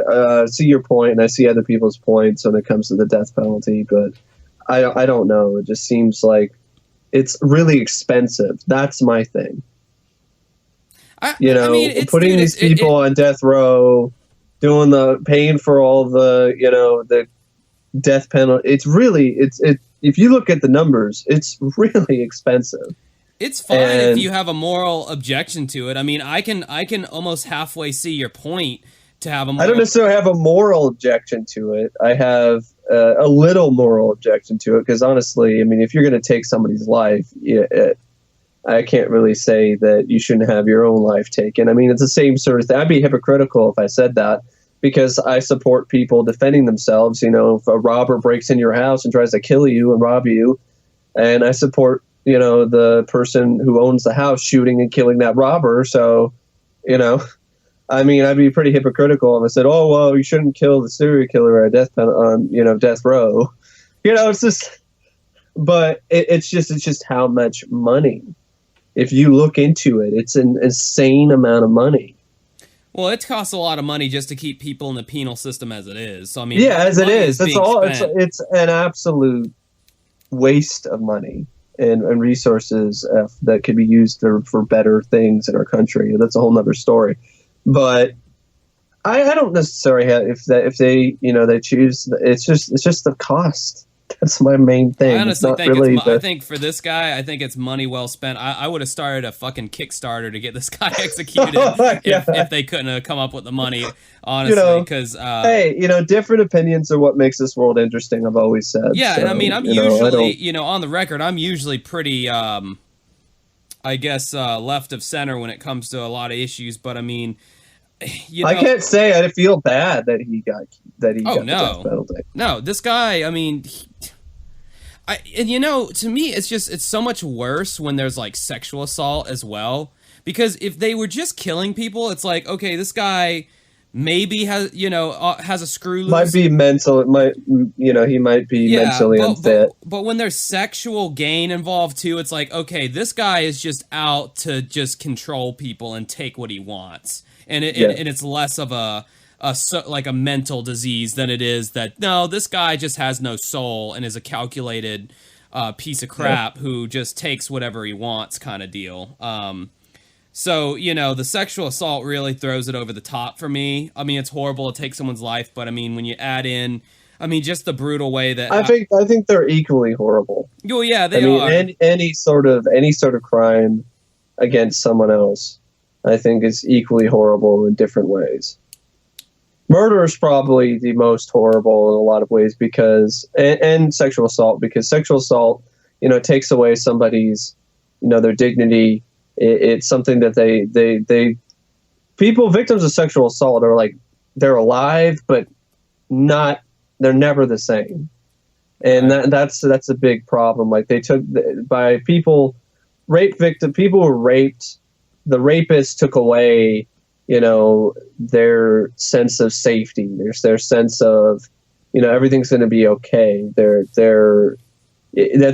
your point, and I see other people's points when it comes to the death penalty, but I don't know. It just seems like it's really expensive. That's my thing. Putting these people on death row, paying for all the death penalty. It's really, if you look at the numbers, it's really expensive. It's fine if you have a moral objection to it. I mean, I can almost halfway see your point to have a moral. I don't necessarily have a moral objection to it. I have a little moral objection to it, because honestly, I mean, if you're going to take somebody's life, I can't really say that you shouldn't have your own life taken. I mean, it's the same sort of thing. I'd be hypocritical if I said that, because I support people defending themselves. If a robber breaks into your house and tries to kill you and rob you, and I support, the person who owns the house shooting and killing that robber. So, I mean, I'd be pretty hypocritical if I said, oh, well, you shouldn't kill the serial killer on death row. It's just, but it's just how much money. If you look into it, it's an insane amount of money. Well, it costs a lot of money just to keep people in the penal system as it is. So I mean, as it is. That's all. It's an absolute waste of money and resources that could be used for better things in our country. That's a whole nother story. But I don't necessarily have, if they they choose. It's just the cost. That's my main thing. I honestly think I think for this guy, I think it's money well spent. I would have started a fucking Kickstarter to get this guy executed if they couldn't have come up with the money, honestly. Because hey, different opinions are what makes this world interesting. I've always said. Yeah, so, and I mean, I'm usually, on the record, I'm usually pretty, I guess, left of center when it comes to a lot of issues. But I mean, I can't say I feel bad that he got the death penalty. No, this guy, I mean, to me, it's so much worse when there's like sexual assault as well. Because if they were just killing people, it's like, okay, this guy maybe has a screw loose. Might be mental. It might, he might be mentally unfit. But when there's sexual gain involved too, it's like, okay, this guy is just out to just control people and take what he wants. And it's less of a mental disease than it is that, no, this guy just has no soul and is a calculated piece of crap who just takes whatever he wants kind of deal. So, the sexual assault really throws it over the top for me. I mean, it's horrible to take someone's life, but I mean, when you add in, just the brutal way that I think they're equally horrible. Oh yeah, they are. Any sort of crime against someone else, I think, is equally horrible in different ways. Murder is probably the most horrible in a lot of ways, because and sexual assault, because sexual assault, takes away somebody's, their dignity. It's something that victims of sexual assault are like, they're alive, but they're never the same. And that's a big problem. Like, they took by people, people who raped, the rapist took away, their sense of safety. Their sense of, everything's going to be okay. That's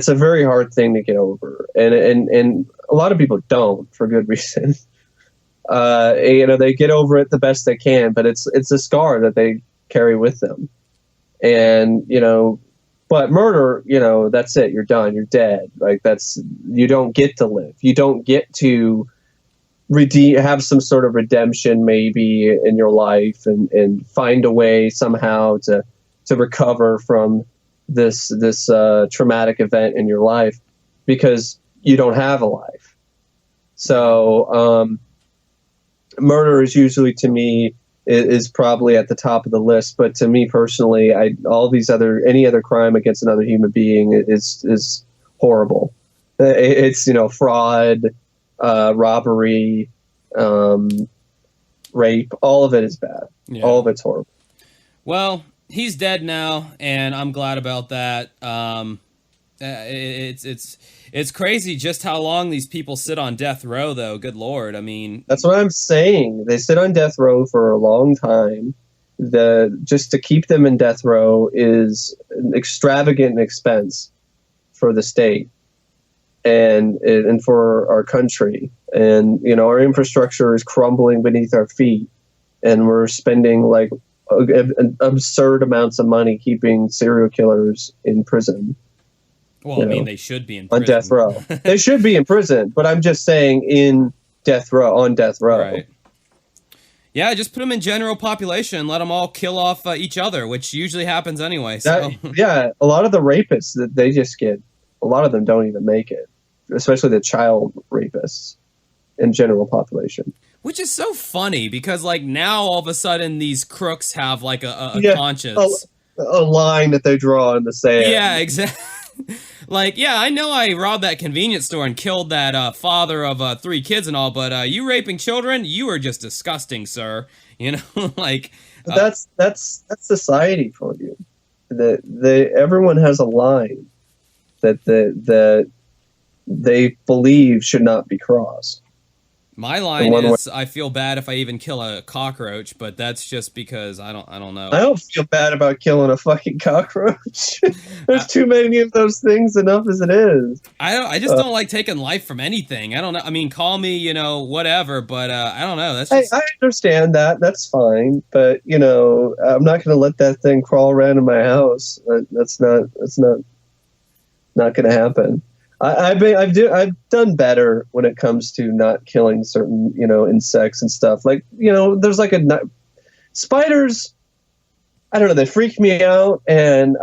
a very hard thing to get over. And a lot of people don't, for good reason. They get over it the best they can, but it's a scar that they carry with them. And, but murder, that's it. You're done. You're dead. Like, you don't get to live. You don't get to have some sort of redemption maybe in your life and find a way somehow to recover from, this traumatic event in your life because you don't have a life. So murder is usually, to me, is probably at the top of the list. But to me personally, any other crime against another human being is horrible. It's, fraud, robbery, rape. All of it is bad. Yeah. All of it's horrible. Well, he's dead now, and I'm glad about that. It's crazy just how long these people sit on death row, though. Good Lord. I mean, that's what I'm saying. They sit on death row for a long time. Just to keep them in death row is an extravagant expense for the state and for our country. And, our infrastructure is crumbling beneath our feet, and we're spending like absurd amounts of money keeping serial killers in prison. Well, they should be in prison. On death row. They should be in prison, but I'm just saying on death row. Right. Yeah, just put them in general population and let them all kill off each other, which usually happens anyway. So. Yeah, a lot of the rapists, a lot of them don't even make it, especially the child rapists in general population. Which is so funny because, like, now all of a sudden these crooks have, like, a conscience. A line that they draw in the sand. Yeah, exactly. Like, yeah, I know I robbed that convenience store and killed that father of 3 kids and all, but you raping children, you are just disgusting, sir. Like... That's society for you. Everyone has a line that they believe should not be crossed. My line is, I feel bad if I even kill a cockroach, but that's just because I don't know. I don't feel bad about killing a fucking cockroach. There's too many of those things enough as it is. I just don't like taking life from anything. I don't know. I mean, call me, whatever, but I don't know. That's just... I understand that. That's fine. But, I'm not going to let that thing crawl around in my house. That's not going to happen. I've done better when it comes to not killing certain, insects and stuff. Like, there's like spiders, I don't know, they freak me out. And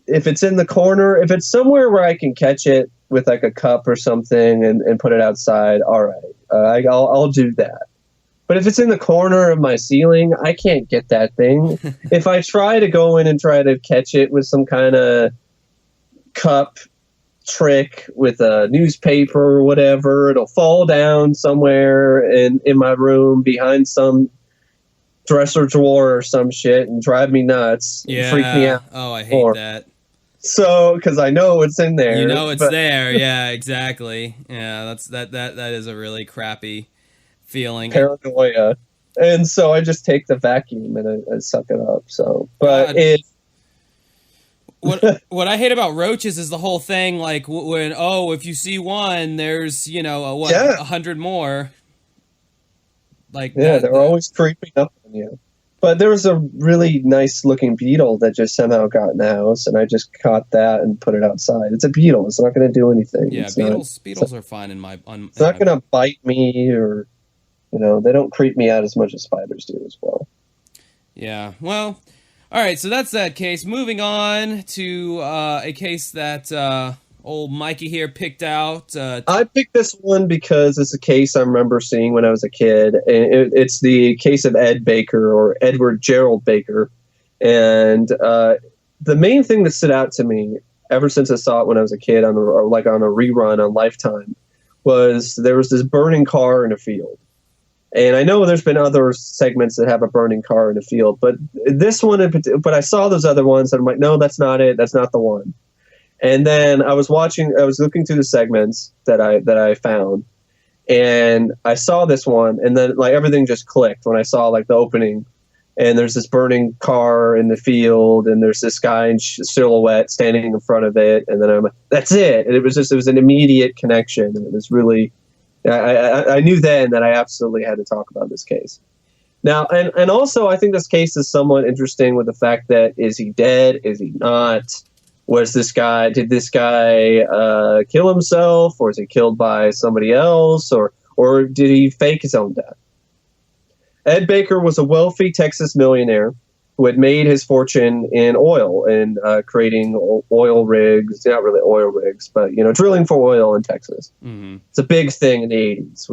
if it's in the corner, if it's somewhere where I can catch it with like a cup or something and put it outside, all right, I'll do that. But if it's in the corner of my ceiling, I can't get that thing. If I try to go in and try to catch it with some kind of cup trick with a newspaper or whatever, it'll fall down somewhere in my room behind some dresser drawer or some shit and drive me nuts. Yeah. Freak me out. Oh, I hate that. So, because I know it's in there. It's there. Yeah, exactly. Yeah, that is a really crappy feeling. Paranoia. And so I just take the vacuum and I suck it up. So, but What I hate about roaches is the whole thing, like, when, if you see one, there's, 100 more. Like, they're always creeping up on you. But there was a really nice-looking beetle that just somehow got in the house, and I just caught that and put it outside. It's a beetle. It's not going to do anything. Yeah, beetles are fine in my... It's not going to bite me or, they don't creep me out as much as spiders do as well. Yeah, well... All right, so that's that case. Moving on to a case that old Mikey here picked out. I picked this one because it's a case I remember seeing when I was a kid. It's the case of Ed Baker, or Edward Gerald Baker. And the main thing that stood out to me ever since I saw it when I was a kid on a rerun on Lifetime was there was this burning car in a field. And I know there's been other segments that have a burning car in a field, but this one, but I saw those other ones and I'm like, no, that's not it. That's not the one. And then I was looking through the segments that I found, and I saw this one, and then like everything just clicked when I saw like the opening, and there's this burning car in the field, and there's this guy in silhouette standing in front of it, and then I'm like, that's it. And it was an immediate connection, and it was really. I knew then that I absolutely had to talk about this case. Now, and also I think this case is somewhat interesting with the fact that, is he dead? Is he not? Did this guy kill himself, or is he killed by somebody else, or did he fake his own death? Ed Baker was a wealthy Texas millionaire who had made his fortune in oil and creating oil rigs, not really oil rigs, but, drilling for oil in Texas. Mm-hmm. It's a big thing in the 80s.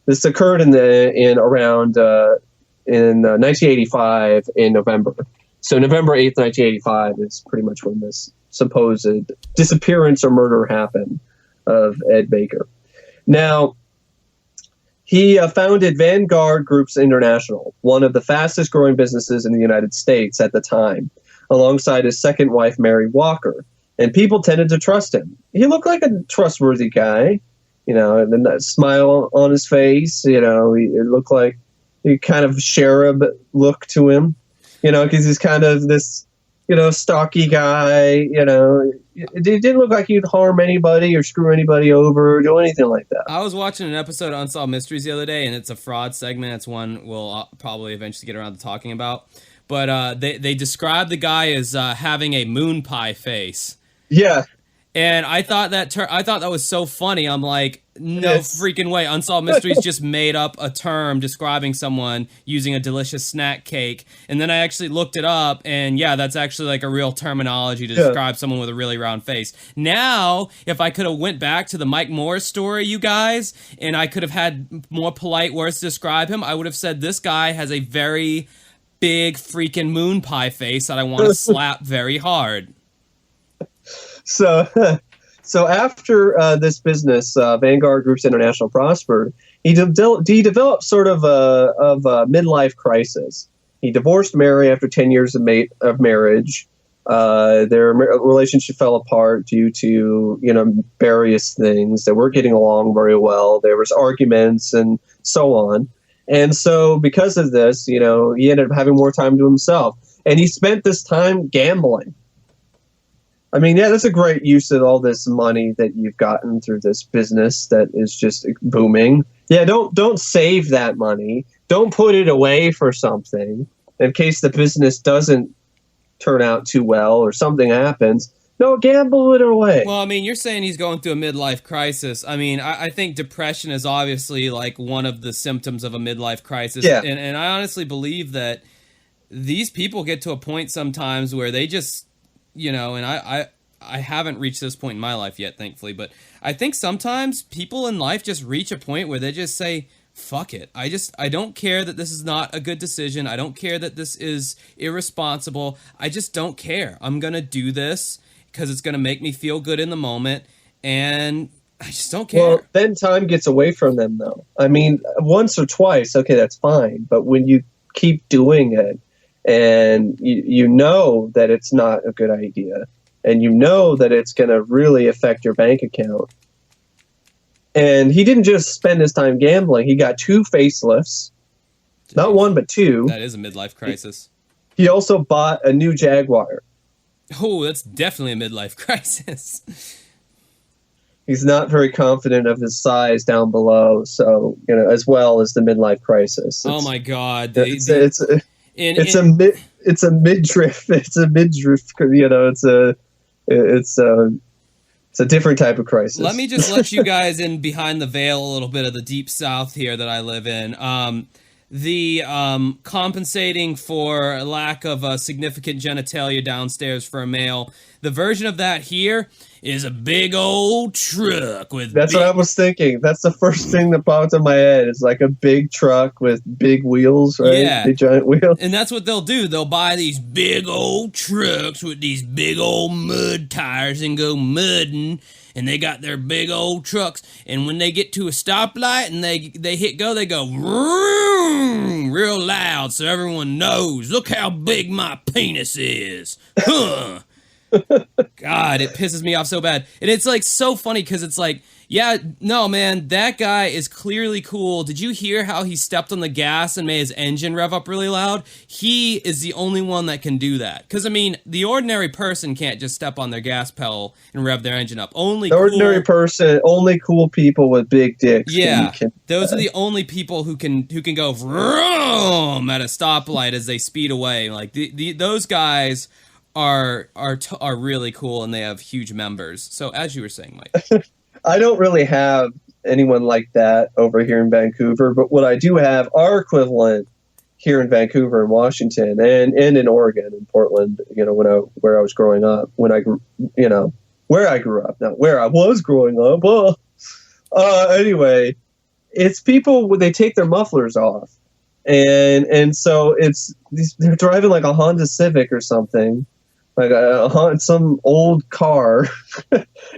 This occurred in 1985 in November. So November 8th, 1985 is pretty much when this supposed disappearance or murder happened of Ed Baker. Now, he founded Vanguard Groups International, one of the fastest growing businesses in the United States at the time, alongside his second wife, Mary Walker. And people tended to trust him. He looked like a trustworthy guy, and then that smile on his face, it looked like a kind of cherub look to him, because he's kind of this, stocky guy, It didn't look like he'd harm anybody or screw anybody over or do anything like that. I was watching an episode of Unsolved Mysteries the other day, and it's a fraud segment. It's one we'll probably eventually get around to talking about. But they described the guy as having a moon pie face. Yeah. And I thought that was so funny. I'm like, no freaking way. Unsolved Mysteries just made up a term describing someone using a delicious snack cake. And then I actually looked it up, and yeah, that's actually like a real terminology to describe someone with a really round face. Now, if I could have went back to the Mike Morris story, you guys, and I could have had more polite words to describe him, I would have said this guy has a very big freaking moon pie face that I want to slap very hard. So after this business, Vanguard Groups International prospered, he developed sort of a midlife crisis. He divorced Mary after 10 years of marriage. Their relationship fell apart due to, various things. They weren't getting along very well. There was arguments and so on. And so because of this, he ended up having more time to himself. And he spent this time gambling. I mean, yeah, that's a great use of all this money that you've gotten through this business that is just booming. Yeah, don't save that money. Don't put it away for something in case the business doesn't turn out too well or something happens. No, gamble it away. Well, I mean, you're saying he's going through a midlife crisis. I mean, I think depression is obviously like one of the symptoms of a midlife crisis. Yeah. And I honestly believe that these people get to a point sometimes where they just, and I haven't reached this point in my life yet, thankfully, but I think sometimes people in life just reach a point where they just say, fuck it. I don't care that this is not a good decision. I don't care that this is irresponsible. I just don't care. I'm going to do this because it's going to make me feel good in the moment, and I just don't care. Well, then time gets away from them, though. I mean, once or twice, okay, that's fine, but when you keep doing it, and you know that it's not a good idea, and you know that it's going to really affect your bank account. And he didn't just spend his time gambling. He got 2 facelifts. Jeez. Not one, but 2. That is a midlife crisis. He also bought a new Jaguar. Oh, that's definitely a midlife crisis. He's not very confident of his size down below, so, as well as the midlife crisis. Oh my God. It's a midriff. It's a midriff. It's a different type of crisis. Let me just let you guys in behind the veil a little bit of the deep south here that I live in. The compensating for lack of significant genitalia downstairs for a male. The version of that here is a big old truck with. That's what I was thinking. That's the first thing that popped in my head. It's like a big truck with big wheels, right? Yeah, big giant wheels. And that's what they'll do. They'll buy these big old trucks with these big old mud tires and go mudding. And they got their big old trucks. And when they get to a stoplight and they hit go, they go vroom, real loud so everyone knows. Look how big my penis is. Huh. God, it pisses me off so bad. And it's like so funny because it's like, yeah, no, man, that guy is clearly cool. Did you hear how he stepped on the gas and made his engine rev up really loud? He is the only one that can do that. Because, I mean, the ordinary person can't just step on their gas pedal and rev their engine up. Only cool people with big dicks. Yeah, those are the only people who can go vroom at a stoplight as they speed away. Like, those guys are really cool, and they have huge members. So, as you were saying, Mike. I don't really have anyone like that over here in Vancouver, but what I do have, our equivalent here in Vancouver and Washington and in Oregon and Portland, where I was growing up, where I grew up, not where I was growing up. Well, anyway, it's people when they take their mufflers off. And so they're driving like a Honda Civic or something, like some old car,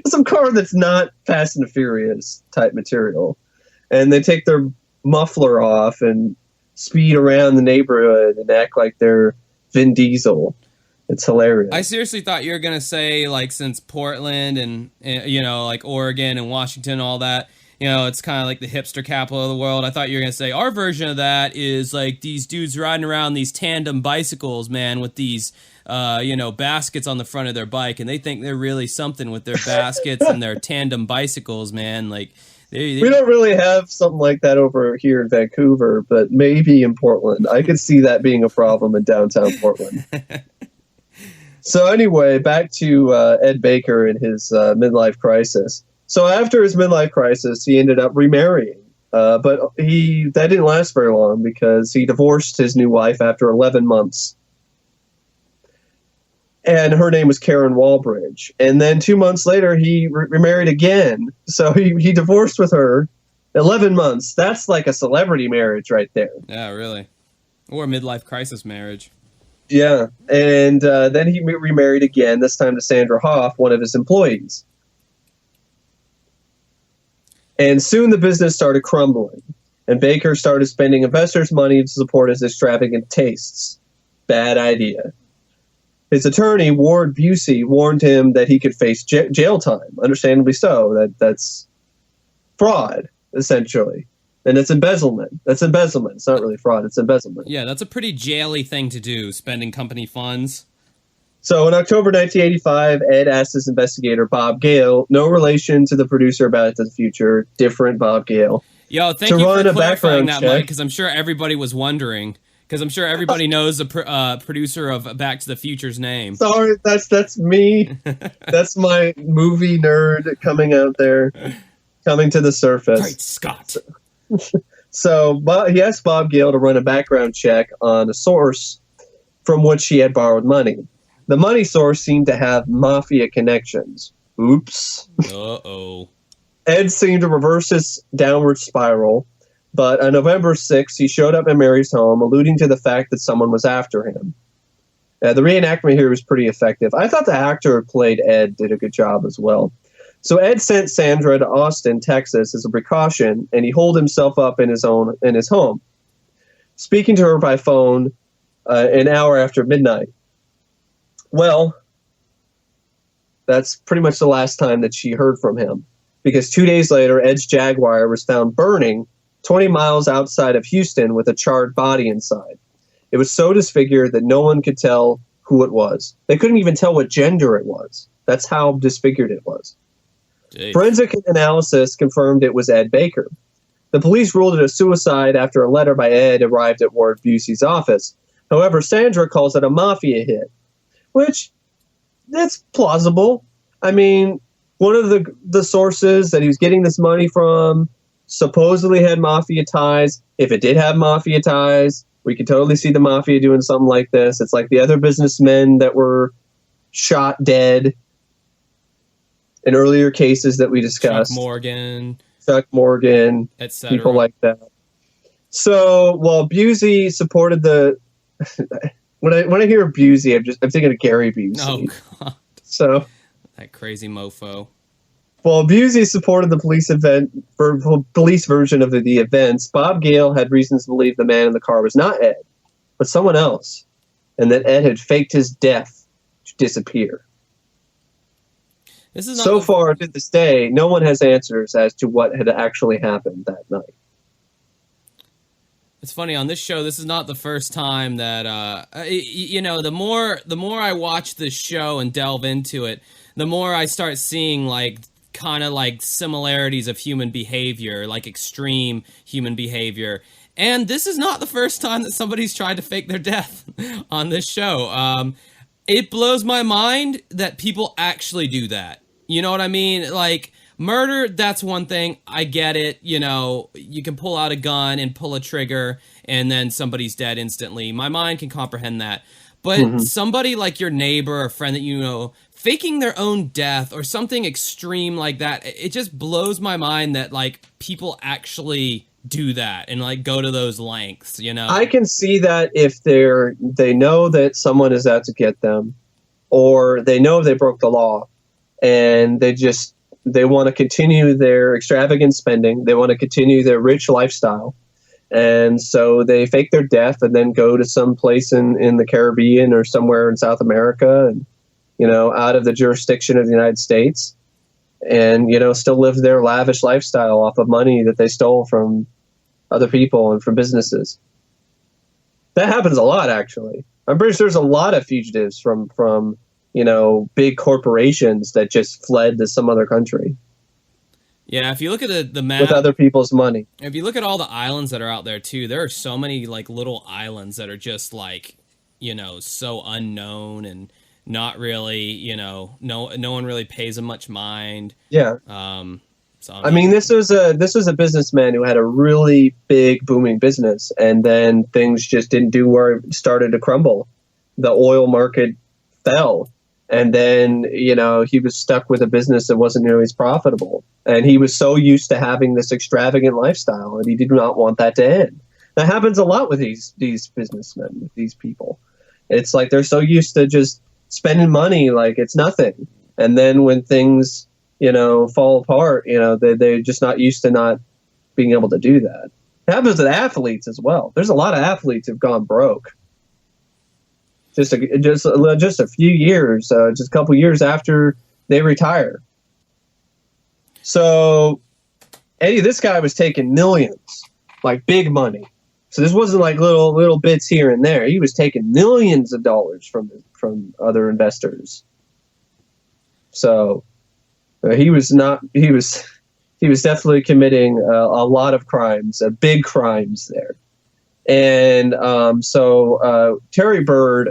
some car that's not Fast and Furious type material. And they take their muffler off and speed around the neighborhood and act like they're Vin Diesel. It's hilarious. I seriously thought you were going to say, like, since Portland and, like Oregon and Washington and all that, it's kind of like the hipster capital of the world. I thought you were going to say our version of that is like these dudes riding around these tandem bicycles, man, with these, baskets on the front of their bike. And they think they're really something with their baskets and their tandem bicycles, man. Like, we don't really have something like that over here in Vancouver, but maybe in Portland. I could see that being a problem in downtown Portland. So anyway, back to Ed Baker and his midlife crisis. So after his midlife crisis, he ended up remarrying. But that didn't last very long because he divorced his new wife after 11 months. And her name was Karen Walbridge. And then 2 months later, he remarried again. So he divorced with her 11 months. That's like a celebrity marriage right there. Yeah, really. Or a midlife crisis marriage. Yeah. And then he remarried again, this time to Sandra Hoff, one of his employees. And soon the business started crumbling. And Baker started spending investors' money to support his extravagant tastes. Bad idea. His attorney, Ward Busey, warned him that he could face jail time. Understandably so. That's fraud, essentially. And it's embezzlement. That's embezzlement. It's not really fraud. It's embezzlement. Yeah, that's a pretty jaily thing to do, spending company funds. So in October 1985, Ed asked his investigator, Bob Gale, no relation to the producer Back to the Future, different Bob Gale. Yo, thank you for clarifying that, Mike, because I'm sure everybody was wondering. Because I'm sure everybody knows the producer of Back to the Future's name. Sorry, that's me. That's my movie nerd coming out there, coming to the surface. Great Scott. So he asked Bob Gale to run a background check on a source from which he had borrowed money. The money source seemed to have mafia connections. Oops. Uh-oh. Ed seemed to reverse his downward spiral. But on November 6th, he showed up at Mary's home, alluding to the fact that someone was after him. The reenactment here was pretty effective. I thought the actor who played Ed did a good job as well. So Ed sent Sandra to Austin, Texas, as a precaution, and he holed himself up in his home, speaking to her by phone an hour after midnight. Well, that's pretty much the last time that she heard from him, because 2 days later, Ed's Jaguar was found burning 20 miles outside of Houston with a charred body inside. It was so disfigured that no one could tell who it was. They couldn't even tell what gender it was. That's how disfigured it was. Jeez. Forensic analysis confirmed it was Ed Baker. The police ruled it a suicide after a letter by Ed arrived at Ward Busey's office. However, Sandra calls it a mafia hit, which that's plausible. I mean, one of the sources that he was getting this money from supposedly had mafia ties. If it did have mafia ties, we could totally see the mafia doing something like this. It's like the other businessmen that were shot dead in earlier cases that we discussed. Chuck Morgan, etc. People like that. So while Busey supported the when I hear Busey, I'm thinking of Gary Busey. Oh God. So that crazy mofo. While Busey supported the police version of the events, Bob Gale had reasons to believe the man in the car was not Ed, but someone else, and that Ed had faked his death to disappear. This is so far to this day, no one has answers as to what had actually happened that night. It's funny, on this show, this is not the first time that, the more I watch this show and delve into it, the more I start seeing, kind of similarities of human behavior, like extreme human behavior. And this is not the first time that somebody's tried to fake their death on this show. It blows my mind that people actually do that. You know what I mean? Murder, that's one thing. I get it. You know, you can pull out a gun and pull a trigger and then somebody's dead instantly. My mind can comprehend that. But somebody like your neighbor or friend that you know, faking their own death or something extreme like that, it just blows my mind that, like, people actually do that and, like, go to those lengths, you know? I can see that if they know that someone is out to get them, or they know they broke the law, and they want to continue their extravagant spending. They want to continue their rich lifestyle. And so they fake their death and then go to some place in the Caribbean or somewhere in South America and, you know, out of the jurisdiction of the United States, and, you know, still live their lavish lifestyle off of money that they stole from other people and from businesses. That happens a lot, actually. I'm pretty sure there's a lot of fugitives from you know, big corporations that just fled to some other country. Yeah, if you look at the map... with other people's money. If you look at all the islands that are out there, too, there are so many, like, little islands that are just, like, you know, so unknown and not really, you know, no one really pays them much mind. Yeah. So, I mean, this was a businessman who had a really big, booming business, and then things just didn't do where it started to crumble. The oil market fell. And then, you know, he was stuck with a business that wasn't nearly as profitable. And he was so used to having this extravagant lifestyle, and he did not want that to end. That happens a lot with these businessmen, with these people. It's like they're so used to just spending money like it's nothing. And then when things, you know, fall apart, you know, they're just not used to not being able to do that. It happens with athletes as well. There's a lot of athletes who've gone broke. Just a few years, just a couple years after they retire. So, Eddie, this guy was taking millions, like big money. So this wasn't like little bits here and there. He was taking millions of dollars from other investors. So he was definitely committing a lot of crimes, big crimes there. And so Terry Bird,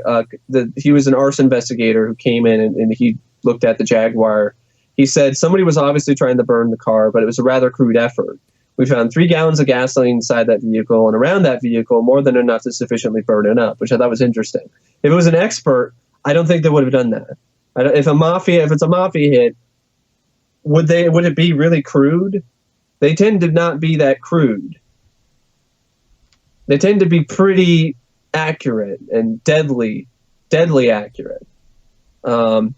he was an arson investigator who came in and he looked at the Jaguar. He said somebody was obviously trying to burn the car, but it was a rather crude effort. We found 3 gallons of gasoline inside that vehicle, and around that vehicle, more than enough to sufficiently burn it up, which I thought was interesting. If it was an expert, I don't think they would have done that. If it's a mafia hit, would it be really crude? They tend to not be that crude. They tend to be pretty accurate and deadly accurate. And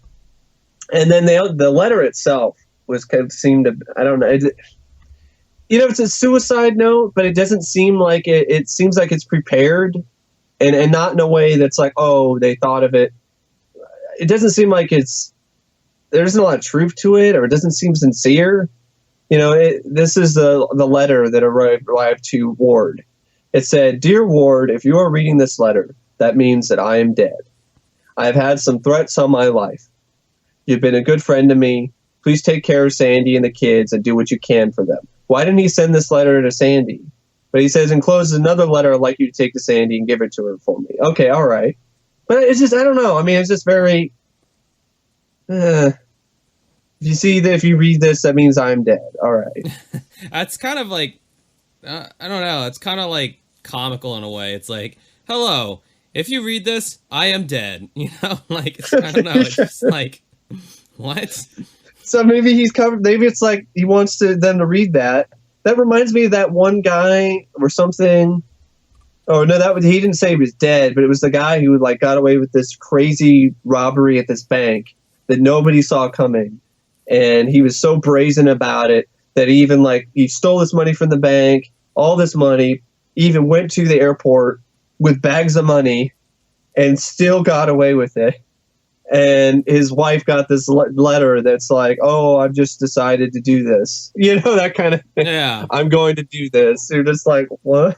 then the letter itself seemed to, I don't know. It's a suicide note, but it doesn't seem like it. It seems like it's prepared and not in a way that's like, oh, they thought of it. It doesn't seem like there isn't a lot of truth to it, or it doesn't seem sincere. This is the letter that arrived to Ward. It said, "Dear Ward, if you are reading this letter, that means that I am dead. I have had some threats on my life. You've been a good friend to me. Please take care of Sandy and the kids and do what you can for them." Why didn't he send this letter to Sandy? But he says, enclosed another letter I'd like you to take to Sandy and give it to her for me. Okay, all right. But it's just, I don't know. I mean, it's just very... if you read this, that means I'm dead. All right. That's kind of like... I don't know. It's kind of like comical in a way. It's like, hello, if you read this, I am dead. Like, I don't know. It's just like, what? So maybe he's covered. Maybe it's like he wants them to read that. That reminds me of that one guy or something. Oh no, he didn't say he was dead, but it was the guy who got away with this crazy robbery at this bank that nobody saw coming, and he was so brazen about it that he stole this money from the bank, all this money, even went to the airport with bags of money, and still got away with it. And his wife got this letter that's like, "Oh, I've just decided to do this." That kind of thing. Yeah. I'm going to do this. You're just like, what?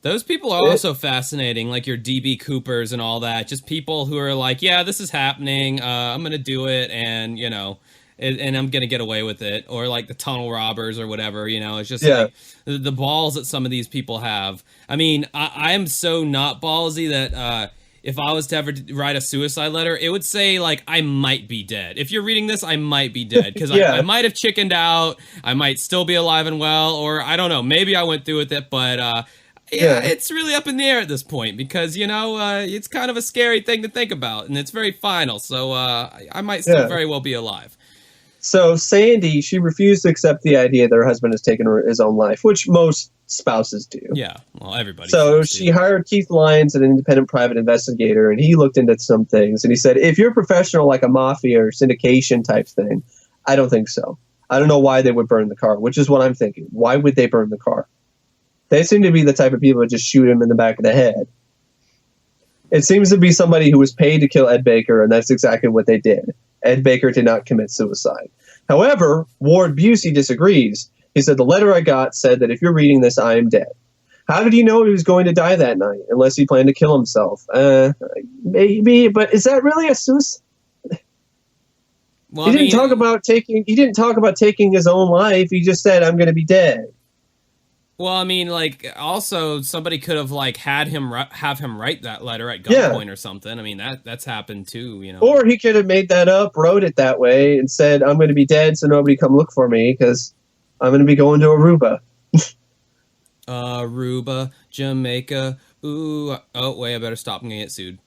Those people are also fascinating, like your DB Coopers and all that. Just people who are like, yeah, this is happening. I'm going to do it. And, and I'm going to get away with it. Or like the tunnel robbers or whatever, it's just like the balls that some of these people have. I mean, I am so not ballsy that, if I was to ever write a suicide letter, it would say like, I might be dead. If you're reading this, I might be dead because I might have chickened out. I might still be alive and well, or I don't know. Maybe I went through with it, but it's really up in the air at this point because, it's kind of a scary thing to think about, and it's very final. So I might still very well be alive. So Sandy, she refused to accept the idea that her husband has taken his own life, which most spouses do. Yeah, well, everybody. So she hired Keith Lyons, an independent private investigator, and he looked into some things. And he said, if you're a professional like a mafia or syndication type thing, I don't think so. I don't know why they would burn the car, which is what I'm thinking. Why would they burn the car? They seem to be the type of people that just shoot him in the back of the head. It seems to be somebody who was paid to kill Ed Baker, and that's exactly what they did. Ed Baker did not commit suicide. However, Ward Busey disagrees. He said, the letter I got said that if you're reading this, I am dead. How did he know he was going to die that night, unless he planned to kill himself? Maybe, but is that really a suicide? Well, he didn't talk about taking his own life. He just said, I'm going to be dead. Well, I mean, like, also somebody could have like have him write that letter at gunpoint or something. I mean, that's happened too, Or he could have made that up, wrote it that way, and said, "I'm going to be dead, so nobody come look for me because I'm going to be going to Aruba." Aruba, Jamaica. Ooh, oh wait, I better stop. I'm gonna get sued.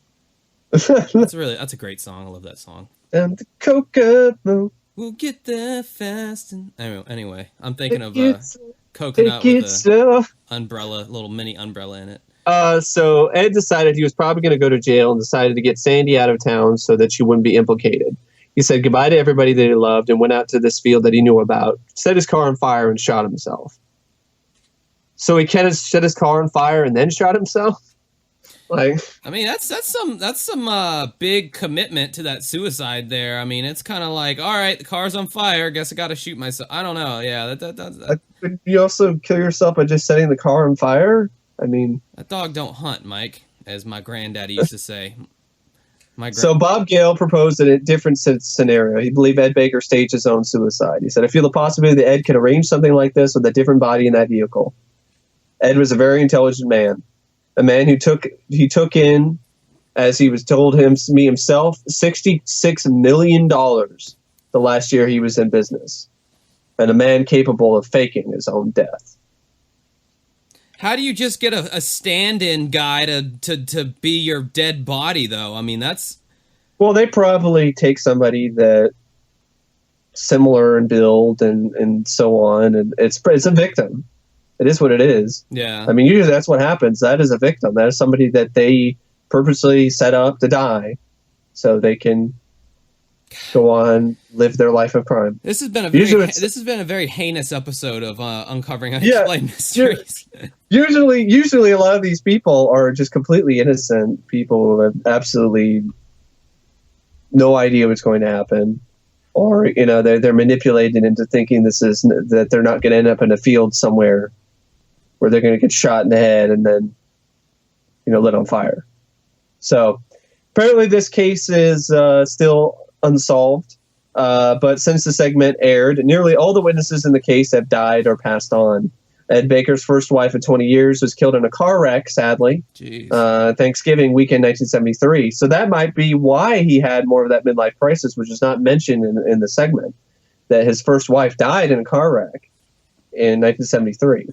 That's a great song. I love that song. And the Kokomo. We'll get there fast. And anyway, I'm thinking of coconut with a little mini umbrella in it. So Ed decided he was probably going to go to jail and decided to get Sandy out of town so that she wouldn't be implicated. He said goodbye to everybody that he loved and went out to this field that he knew about, set his car on fire, and shot himself. So he kind of set his car on fire and then shot himself? Like, I mean, that's some big commitment to that suicide there. I mean, it's kind of like, all right, the car's on fire. Guess I got to shoot myself. I don't know. Yeah, that. Could you also kill yourself by just setting the car on fire? I mean, that dog don't hunt, Mike, as my granddaddy used to say. So Bob Gale proposed a different scenario. He believed Ed Baker staged his own suicide. He said, I feel the possibility that Ed could arrange something like this with a different body in that vehicle. Ed was a very intelligent man. A man who took in, as he was told himself, $66 million the last year he was in business. And a man capable of faking his own death. How do you just get a stand-in guy to be your dead body, though? I mean, that's... Well, they probably take somebody that similar in build and so on, and it's a victim. It is what it is. Yeah. I mean, usually that's what happens. That is a victim. That is somebody that they purposely set up to die so they can go on, live their life of crime. This has been a very heinous episode of Uncovering Unexplained Mysteries. Usually a lot of these people are just completely innocent people who have absolutely no idea what's going to happen. Or, they're manipulated into thinking that they're not going to end up in a field somewhere where they're going to get shot in the head and then, lit on fire. So apparently this case is still unsolved. But since the segment aired, nearly all the witnesses in the case have died or passed on. Ed Baker's first wife of 20 years was killed in a car wreck, sadly. Thanksgiving weekend 1973. So that might be why he had more of that midlife crisis, which is not mentioned in the segment, that his first wife died in a car wreck in 1973.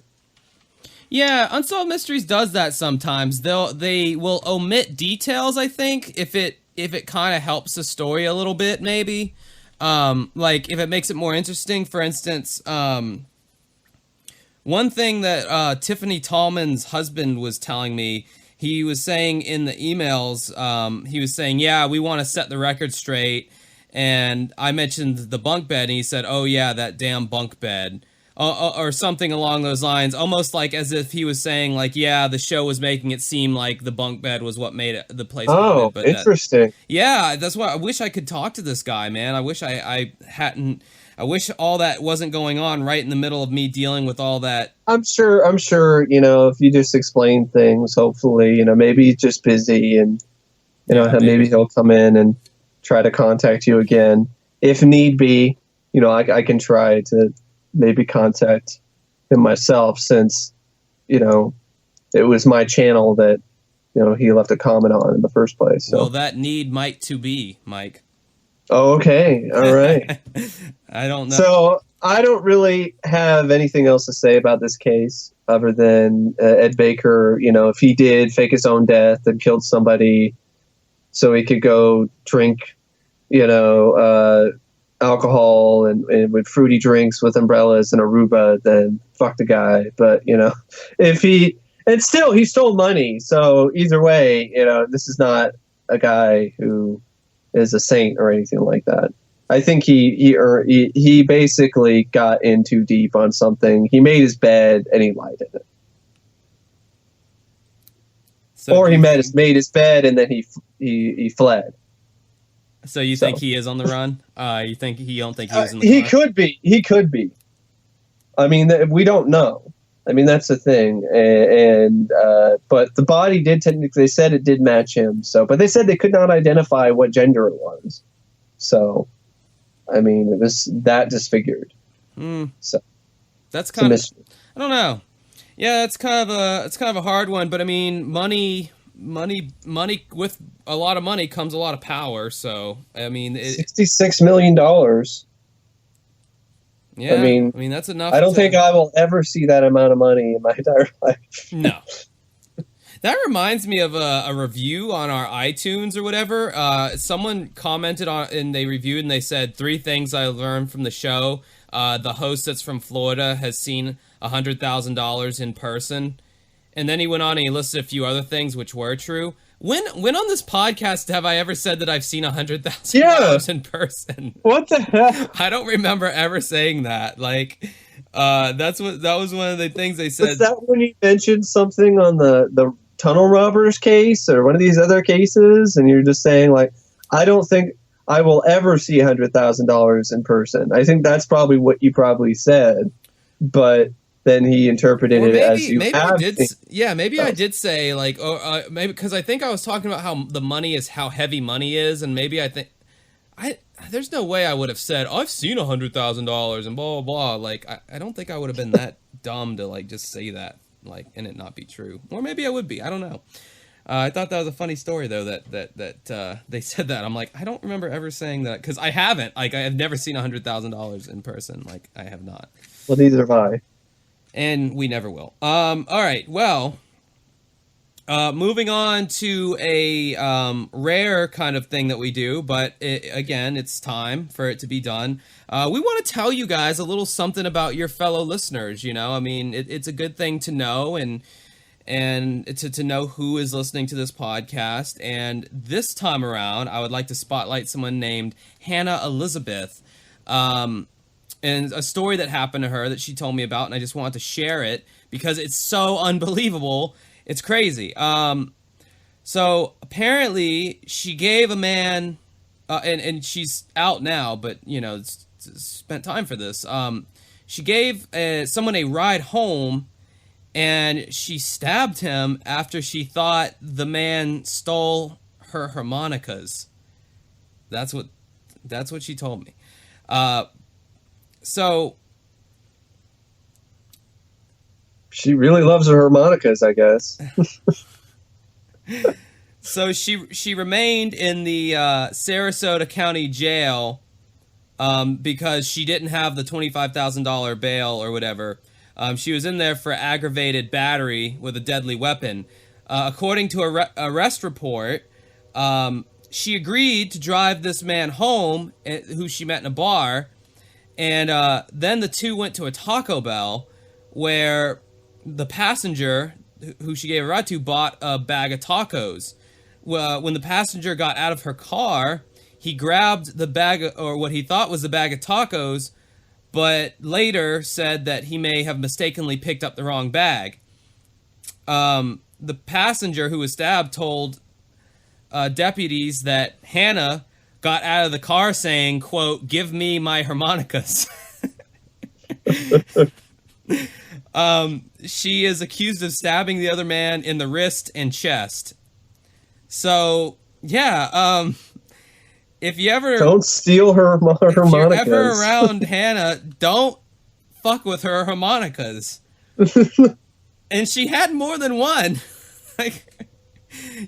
Yeah, Unsolved Mysteries does that sometimes. They will omit details, I think, if it kind of helps the story a little bit, maybe. Like if it makes it more interesting. For instance, one thing that Tiffany Tallman's husband was telling me, he was saying in the emails, he was saying, yeah, we want to set the record straight. And I mentioned the bunk bed, and he said, oh, yeah, that damn bunk bed. Or something along those lines, almost like as if he was saying, like, yeah, the show was making it seem like the bunk bed was what made it the place. Oh, but interesting. That's why I wish I could talk to this guy, man. I wish I hadn't. I wish all that wasn't going on right in the middle of me dealing with all that. I'm sure, if you just explain things, hopefully, maybe he's just busy and, maybe he'll come in and try to contact you again. If need be, I can try to maybe contact him myself since, it was my channel that he left a comment on in the first place. So. Well, that need might to be, Mike. Oh, okay. All right. I don't know. So I don't really have anything else to say about this case other than Ed Baker, if he did fake his own death and killed somebody so he could go drink, alcohol and with fruity drinks with umbrellas and Aruba, then fuck the guy. But, if he stole money. So either way, this is not a guy who is a saint or anything like that. I think he basically got in too deep on something. He made his bed and he lied in it. So or he made his bed and then he fled. So you think he is on the run? You don't think he's in the He car? could be. He could be. I mean, we don't know. I mean, that's the thing. But the body did technically, they said it did match him. But they said they could not identify what gender it was. So, I mean, it was that disfigured. So that's kind of, I don't know. Yeah, it's kind of a hard one, but I mean, money with a lot of money comes a lot of power. So, I mean, $66 million. Yeah, I mean that's enough. I don't think I will ever see that amount of money in my entire life. No. That reminds me of a review on our iTunes or whatever. Someone commented on, and they reviewed, and they said 3 things I learned from the show. The host that's from Florida has seen $100,000 in person, and then he went on and he listed a few other things which were true. When on this podcast have I ever said that I've seen $100,000 in person? What the hell? I don't remember ever saying that. Like, that was one of the things they said. Was that when you mentioned something on the tunnel robbers case or one of these other cases, and you're just saying like, I don't think I will ever see $100,000 in person? I think that's probably what you probably said, but then he interpreted it as you have. I did say like, maybe because I think I was talking about how the money is, how heavy money is, and maybe there's no way I would have said I've seen $100,000 and blah blah blah. Like I don't think I would have been that dumb to like just say that like and it not be true, or maybe I would be. I don't know. I thought that was a funny story though that they said that. I'm like, I don't remember ever saying that because I haven't. Like I have never seen $100,000 in person. Like I have not. Well, neither have I. And we never will. All right. Well, moving on to a rare kind of thing that we do, but again, it's time for it to be done. We want to tell you guys a little something about your fellow listeners. I mean, it's a good thing to know and to know who is listening to this podcast. And this time around, I would like to spotlight someone named Hannah Elizabeth. And a story that happened to her that she told me about, and I just wanted to share it because it's so unbelievable. It's crazy. So apparently she gave a man, and she's out now, but spent time for this. She gave someone a ride home, and she stabbed him after she thought the man stole her harmonicas. That's what she told me. So she really loves her harmonicas, I guess. So she remained in the Sarasota County Jail because she didn't have the $25,000 bail or whatever. She was in there for aggravated battery with a deadly weapon. According to a arrest report, she agreed to drive this man home, who she met in a bar. And then the two went to a Taco Bell where the passenger, who she gave a ride to, bought a bag of tacos. When the passenger got out of her car, he grabbed the bag, or what he thought was the bag of tacos, but later said that he may have mistakenly picked up the wrong bag. The passenger who was stabbed told deputies that Hannah got out of the car saying, quote, "Give me my harmonicas." She is accused of stabbing the other man in the wrist and chest. So, yeah, if you ever... Don't steal her harmonicas. If you're ever around Hannah, don't fuck with her harmonicas. And she had more than one. Like...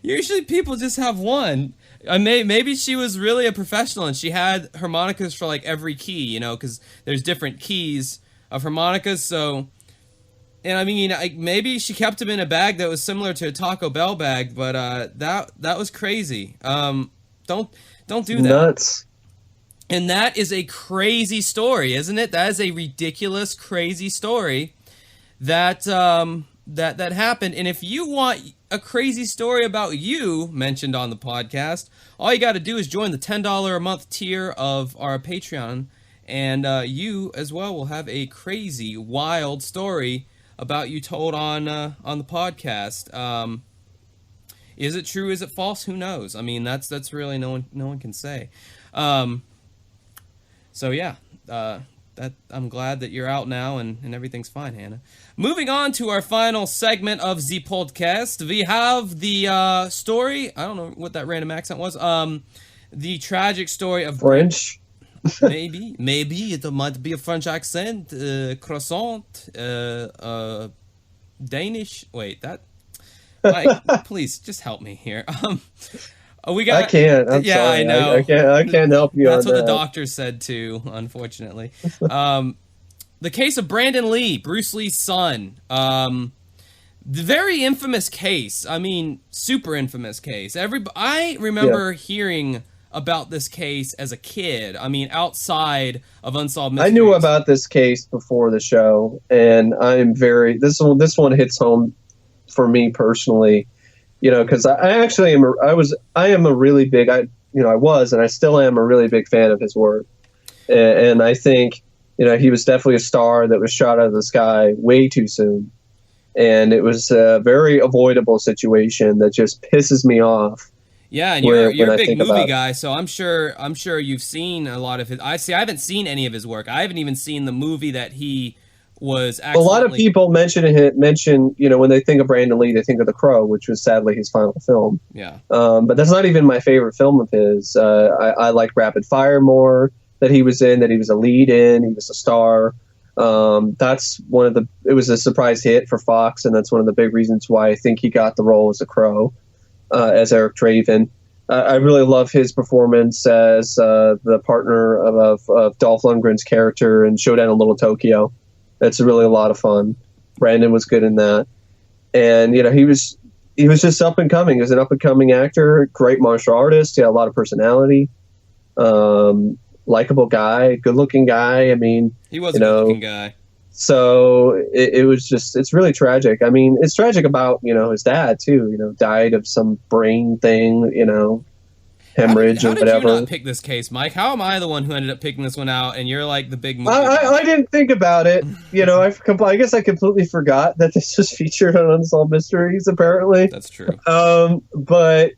Usually people just have one. Maybe she was really a professional and she had harmonicas for like every key, you know, because there's different keys of harmonicas. So, and I mean, maybe she kept them in a bag that was similar to a Taco Bell bag, but that was crazy. Don't do that. Nuts. And that is a crazy story, isn't it? That is a ridiculous, crazy story that that happened. And if you want a crazy story about you mentioned on the podcast, all you got to do is join the $10 a month tier of our Patreon, and you as well will have a crazy, wild story about you told on the podcast. Is it true? Is it false? Who knows? I mean, that's really no one can say. So yeah, that I'm glad that you're out now and everything's fine, Hannah. Moving on to our final segment of the podcast, we have the story. I don't know what that random accent was. The tragic story of French. maybe it might be a French accent. Croissant. Danish. Wait, that. Mike, please just help me here. We got. I can't. I'm sorry. I know. I can't help you. That's on what that. the doctor said too. Unfortunately, the case of Brandon Lee, Bruce Lee's son. The very infamous case. I mean, super infamous case. I remember hearing about this case as a kid. I mean, outside of Unsolved Mysteries. I knew about this case before the show, and I'm very. This one hits home for me personally. You know, because I actually am. I am a really big. I was, and I still am a really big fan of his work. And I think, he was definitely a star that was shot out of the sky way too soon, and it was a very avoidable situation that just pisses me off. Yeah, and you're a big movie guy, so I'm sure you've seen a lot of his. I haven't seen any of his work. I haven't even seen the movie that he was a lot of people mention when they think of Brandon Lee, they think of The Crow, which was sadly his final film. Yeah. But that's not even my favorite film of his. I like Rapid Fire more, that he was in, that he was a lead in, he was a star. That's it was a surprise hit for Fox, and that's one of the big reasons why I think he got the role as The Crow, as Eric Draven. I really love his performance as the partner of Dolph Lundgren's character in Showdown in Little Tokyo. That's really a lot of fun. Brandon was good in that. And, he was just up and coming. He was an up and coming actor, great martial artist. He had a lot of personality. Likable guy, good looking guy. I mean, he was a good looking guy. So it's really tragic. I mean, it's tragic about, his dad too, died of some brain thing, hemorrhage or whatever. How did you not pick this case, Mike? How am I the one who ended up picking this one out, and you're like the big movie? I didn't think about it. I guess I completely forgot that this was featured on Unsolved Mysteries, apparently. That's true. But,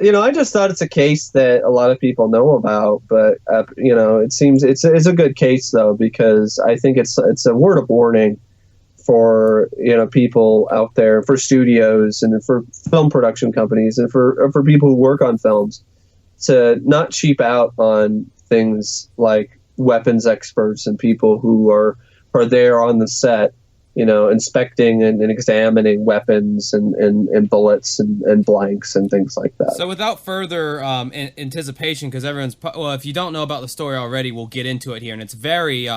I just thought it's a case that a lot of people know about. But, it seems it's a good case, though, because I think it's a word of warning for people out there, for studios and for film production companies and for people who work on films, to not cheap out on things like weapons experts and people who are there on the set, inspecting and examining weapons and bullets and blanks and things like that. So without further anticipation, because if you don't know about the story already, we'll get into it here, and it's very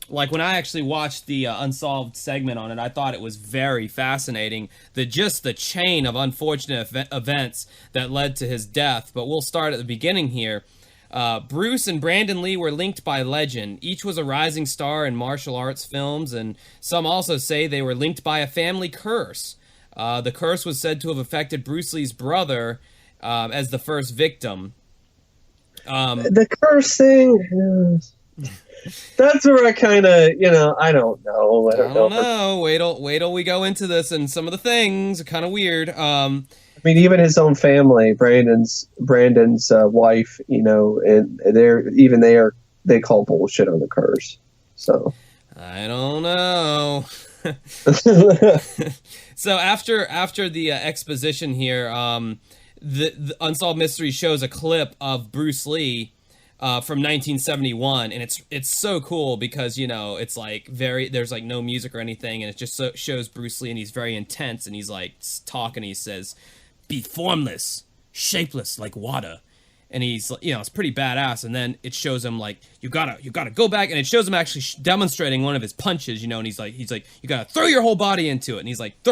like when I actually watched the Unsolved segment on it, I thought it was very fascinating. The chain of unfortunate events that led to his death. But we'll start at the beginning here. Bruce and Brandon Lee were linked by legend. Each was a rising star in martial arts films, and some also say they were linked by a family curse. The curse was said to have affected Bruce Lee's brother as the first victim. The curse thing... That's where I kind of, I don't know. I don't know. Wait till we go into this, and some of the things are kind of weird. I mean, even his own family, Brandon's wife, and they call bullshit on the curse. So I don't know. So after the exposition here, the Unsolved Mystery shows a clip of Bruce Lee. from 1971, and it's so cool because it's like there's like no music or anything, and it just shows Bruce Lee, and he's very intense, and he's like talking. He says, "Be formless, shapeless like water." And he's, it's pretty badass. And then it shows him like, you gotta go back, and it shows him actually demonstrating one of his punches, and he's like, you gotta throw your whole body into it. And he's like,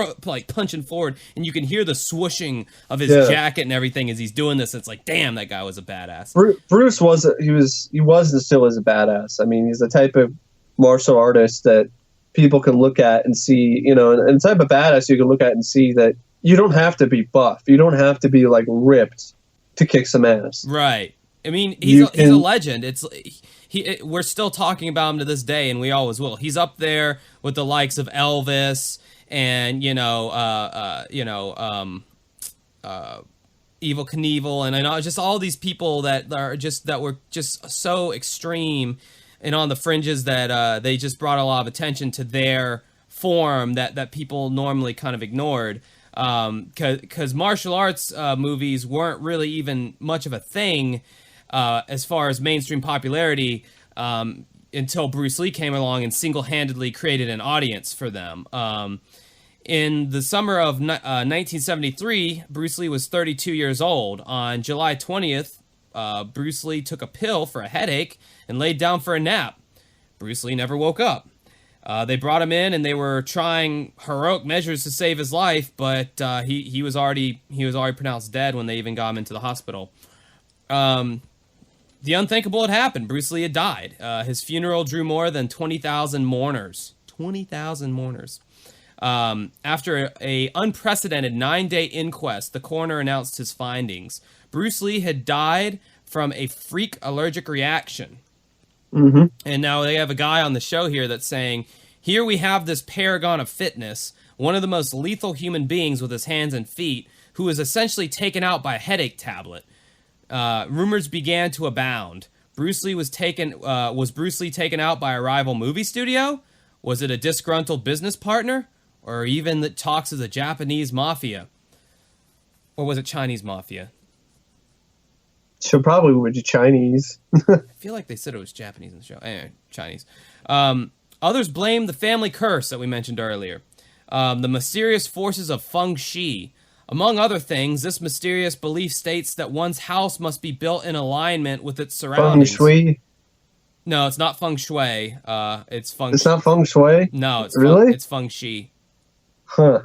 punching forward, and you can hear the swooshing of his jacket and everything as he's doing this. It's like, damn, that guy was a badass. Bruce was and still is a badass. I mean, he's the type of martial artist that people can look at and see, and the type of badass you can look at and see that you don't have to be buff. You don't have to be like ripped to kick some ass. Right. I mean, he's a legend. We're still talking about him to this day, and we always will. He's up there with the likes of Elvis and Evil Knievel, and just all these people that were just so extreme and on the fringes that they just brought a lot of attention to their form that people normally kind of ignored. Because martial arts movies weren't really even much of a thing as far as mainstream popularity until Bruce Lee came along and single-handedly created an audience for them. In the summer of 1973, Bruce Lee was 32 years old. On July 20th, Bruce Lee took a pill for a headache and laid down for a nap. Bruce Lee never woke up. They brought him in, and they were trying heroic measures to save his life, but he was already pronounced dead when they even got him into the hospital. The unthinkable had happened. Bruce Lee had died. His funeral drew more than 20,000 mourners. 20,000 mourners. After a unprecedented 9-day inquest, the coroner announced his findings. Bruce Lee had died from a freak allergic reaction. Mm-hmm. And now they have a guy on the show here that's saying, here we have this paragon of fitness, one of the most lethal human beings with his hands and feet, who was essentially taken out by a headache tablet. Rumors began to abound. Was Bruce Lee taken out by a rival movie studio? Was it a disgruntled business partner? Or even the talks of the Japanese mafia? Or was it Chinese mafia? So probably would be Chinese. I feel like they said it was Japanese in the show. Anyway, Chinese. Others blame the family curse that we mentioned earlier. The mysterious forces of feng shui. Among other things, this mysterious belief states that one's house must be built in alignment with its surroundings. Feng shui? No, it's not feng shui. It's feng. It's not feng shui? No, it's really? It's feng shui. Huh.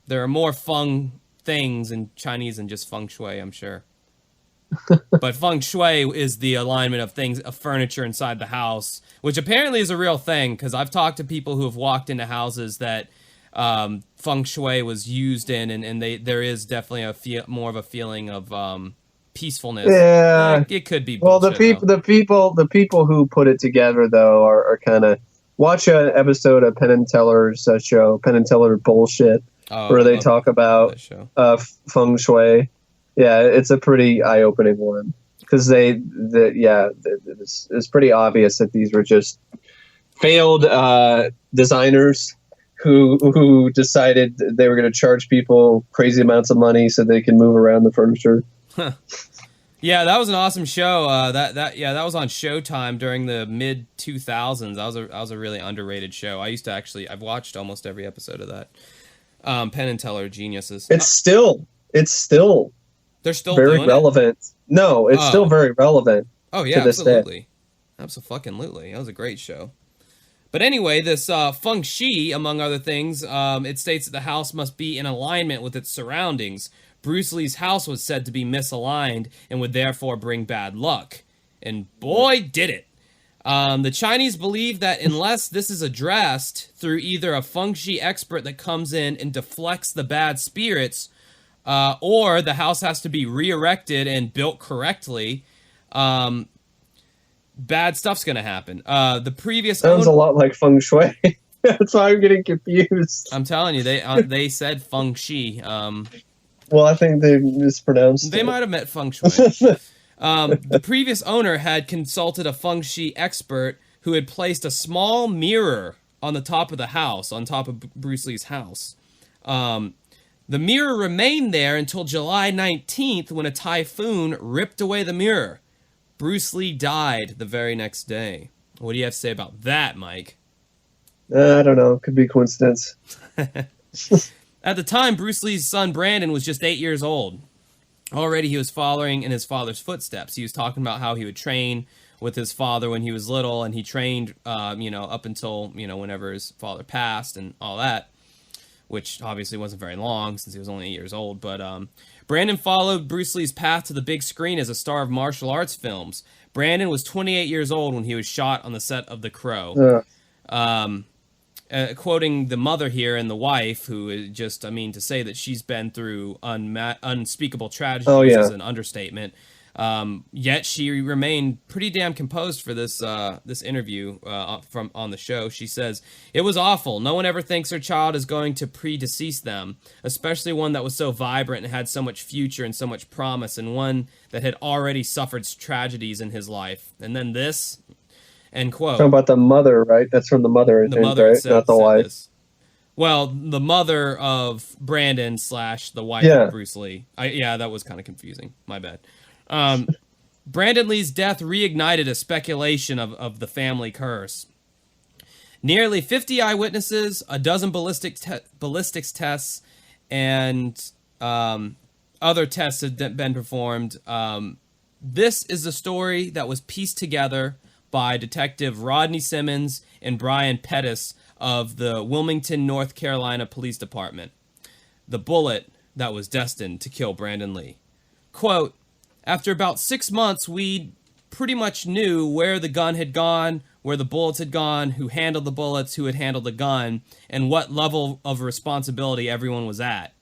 There are more feng things in Chinese than just feng shui, I'm sure. But feng shui is the alignment of things, of furniture inside the house, which apparently is a real thing, because I've talked to people who have walked into houses that feng shui was used in, and there is definitely more of a feeling of peacefulness. Yeah, it could be. Well, bullshit, the people who put it together though are kind of watch an episode of Penn and Teller's show, Penn and Teller Bullshit, where they talk about feng shui. Yeah, it's a pretty eye-opening one because it's pretty obvious that these were just failed designers who decided they were going to charge people crazy amounts of money so they can move around the furniture. Huh. Yeah, that was an awesome show. That was on Showtime during the mid 2000s. That was a really underrated show. I've watched almost every episode of that. Penn and Teller geniuses. It's still they're still very doing relevant. No, it's still very relevant. Oh yeah, to this absolutely. Day. Absolutely. That was a great show. But anyway, this feng shui, among other things, it states that the house must be in alignment with its surroundings. Bruce Lee's house was said to be misaligned and would therefore bring bad luck. And boy, did it. The Chinese believe that unless this is addressed through either a feng shui expert that comes in and deflects the bad spirits, or the house has to be re-erected and built correctly, bad stuff's going to happen. The previous sounds a lot like feng shui. That's why I'm getting confused. I'm telling you, they said feng shui. Well, I think they mispronounced They it. might have meant feng shui. The previous owner had consulted a feng shui expert who had placed a small mirror on the top of the house, on top of Bruce Lee's house. The mirror remained there until July 19th when a typhoon ripped away the mirror. Bruce Lee died the very next day. What do you have to say about that, Mike? I don't know. Could be coincidence. At the time, Bruce Lee's son Brandon was just 8 years old. Already he was following in his father's footsteps. He was talking about how he would train with his father when he was little, and he trained, up until, whenever his father passed and all that, which obviously wasn't very long since he was only 8 years old. But Brandon followed Bruce Lee's path to the big screen as a star of martial arts films. Brandon was 28 years old when he was shot on the set of The Crow. Quoting the mother here and the wife, who is just, to say that she's been through unspeakable tragedies is an understatement. Yet she remained pretty damn composed for this interview on the show. She says, "It was awful. No one ever thinks their child is going to predecease them, especially one that was so vibrant and had so much future and so much promise, and one that had already suffered tragedies in his life. And then this." End quote. Talking about the mother, right? That's from the mother, I think, right? Not the wife. This. Well, the mother of Brandon / the wife of Bruce Lee. That was kind of confusing. My bad. Brandon Lee's death reignited a speculation of the family curse. Nearly 50 eyewitnesses, a dozen ballistics tests, and other tests had been performed. This is a story that was pieced together by Detective Rodney Simmons and Brian Pettis of the Wilmington, North Carolina Police Department. The bullet that was destined to kill Brandon Lee. Quote, "After about 6 months, we pretty much knew where the gun had gone, where the bullets had gone, who handled the bullets, who had handled the gun, and what level of responsibility everyone was at.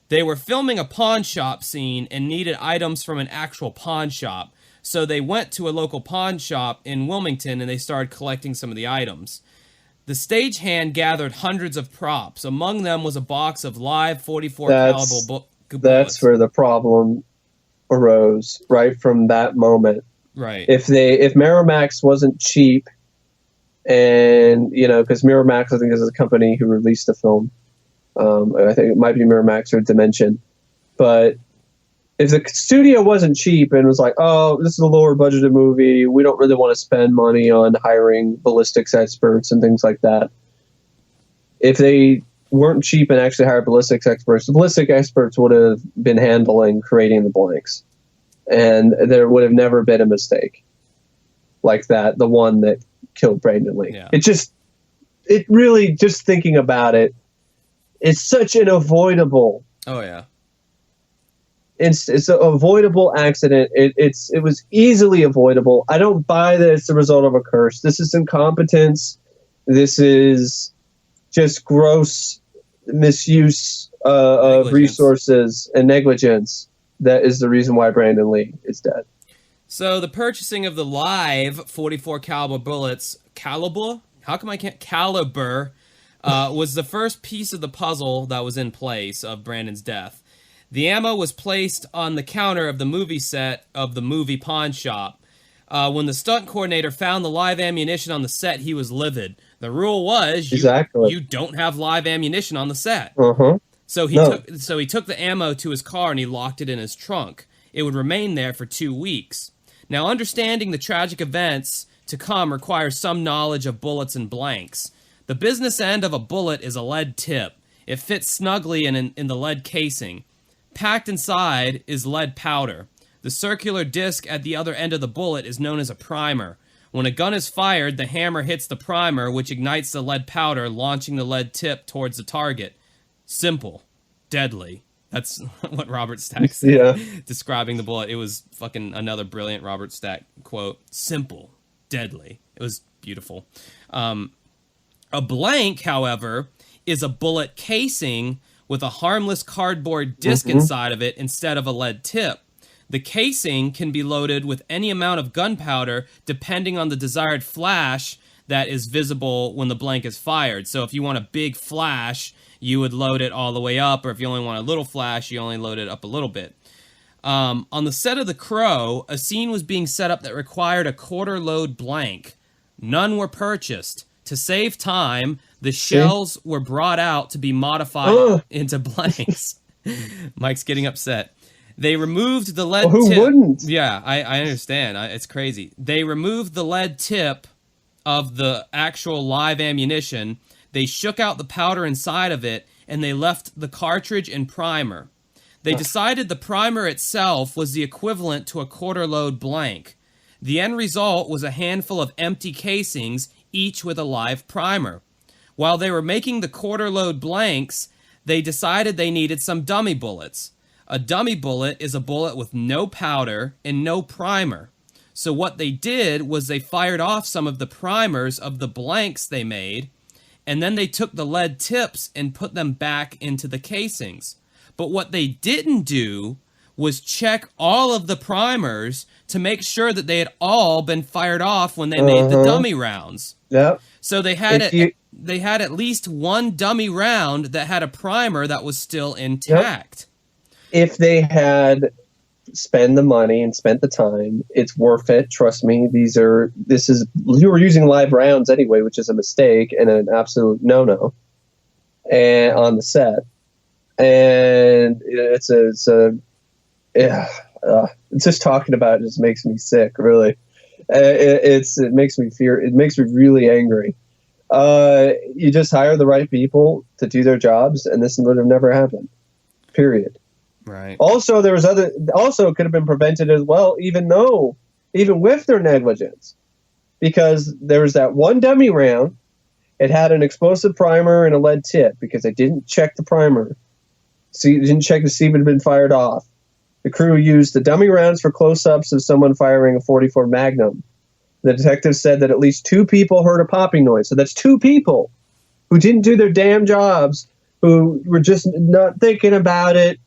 They were filming a pawn shop scene and needed items from an actual pawn shop. So they went to a local pawn shop in Wilmington and they started collecting some of the items. The stagehand gathered hundreds of props. Among them was a box of live 44 caliber bullets. That's where the problem arose, right from that moment. Right. If Miramax wasn't cheap, and because Miramax, I think, is a company who released the film. I think it might be Miramax or Dimension, but if the studio wasn't cheap and was like, "Oh, this is a lower budgeted movie, we don't really want to spend money on hiring ballistics experts and things like that," if they weren't cheap and actually hired ballistics experts, the ballistic experts would have been handling creating the blanks, and there would have never been a mistake like that, the one that killed Brandon Lee. Yeah. It really, just thinking about it, it's such an avoidable. Oh yeah. It's an avoidable accident. It was easily avoidable. I don't buy that it's the result of a curse. This is incompetence. This is just gross misuse of resources and negligence. That is the reason why Brandon Lee is dead. So the purchasing of the live 44 caliber bullets, caliber, was the first piece of the puzzle that was in place of Brandon's death. The ammo was placed on the counter of the movie set of the movie pawn shop. When the stunt coordinator found the live ammunition on the set, he was livid. The rule was you don't have live ammunition on the set. Uh-huh. So he took the ammo to his car and he locked it in his trunk. It would remain there for 2 weeks. Now, understanding the tragic events to come requires some knowledge of bullets and blanks. The business end of a bullet is a lead tip. It fits snugly in the lead casing. Packed inside is lead powder. The circular disc at the other end of the bullet is known as a primer. When a gun is fired, the hammer hits the primer, which ignites the lead powder, launching the lead tip towards the target. Simple. Deadly. That's what Robert Stack said, describing the bullet. It was fucking another brilliant Robert Stack quote. Simple. Deadly. It was beautiful. A blank, however, is a bullet casing with a harmless cardboard disc inside of it instead of a lead tip. The casing can be loaded with any amount of gunpowder depending on the desired flash that is visible when the blank is fired. So if you want a big flash, you would load it all the way up, or if you only want a little flash, you only load it up a little bit. On the set of The Crow, a scene was being set up that required a quarter-load blank. None were purchased. To save time, the shells were brought out to be modified into blanks. Mike's getting upset. They removed the lead Who tip. wouldn't? Yeah, I understand. It's crazy. They removed the lead tip of the actual live ammunition. They shook out the powder inside of it, and they left the cartridge and primer. They decided the primer itself was the equivalent to a quarter-load blank. The end result was a handful of empty casings, each with a live primer. While they were making the quarter-load blanks, they decided they needed some dummy bullets. A dummy bullet is a bullet with no powder and no primer. So what they did was they fired off some of the primers of the blanks they made, and then they took the lead tips and put them back into the casings. But what they didn't do was check all of the primers to make sure that they had all been fired off when they made the dummy rounds. Yep. So they had they had at least one dummy round that had a primer that was still intact. Yep. If they had spent the money and spent the time, it's worth it. Trust me. You were using live rounds anyway, which is a mistake and an absolute no-no. And on the set. And just talking about it just makes me sick, really. It makes me really angry. You just hire the right people to do their jobs, and this would have never happened. Period. Right. Also, it could have been prevented as well, even with their negligence, because there was that one dummy round. It had an explosive primer and a lead tip because they didn't check the primer. So you didn't check to see if it had been fired off. The crew used the dummy rounds for close-ups of someone firing a .44 Magnum. The detective said that at least 2 people heard a popping noise. So that's 2 people who didn't do their damn jobs, who were just not thinking about it,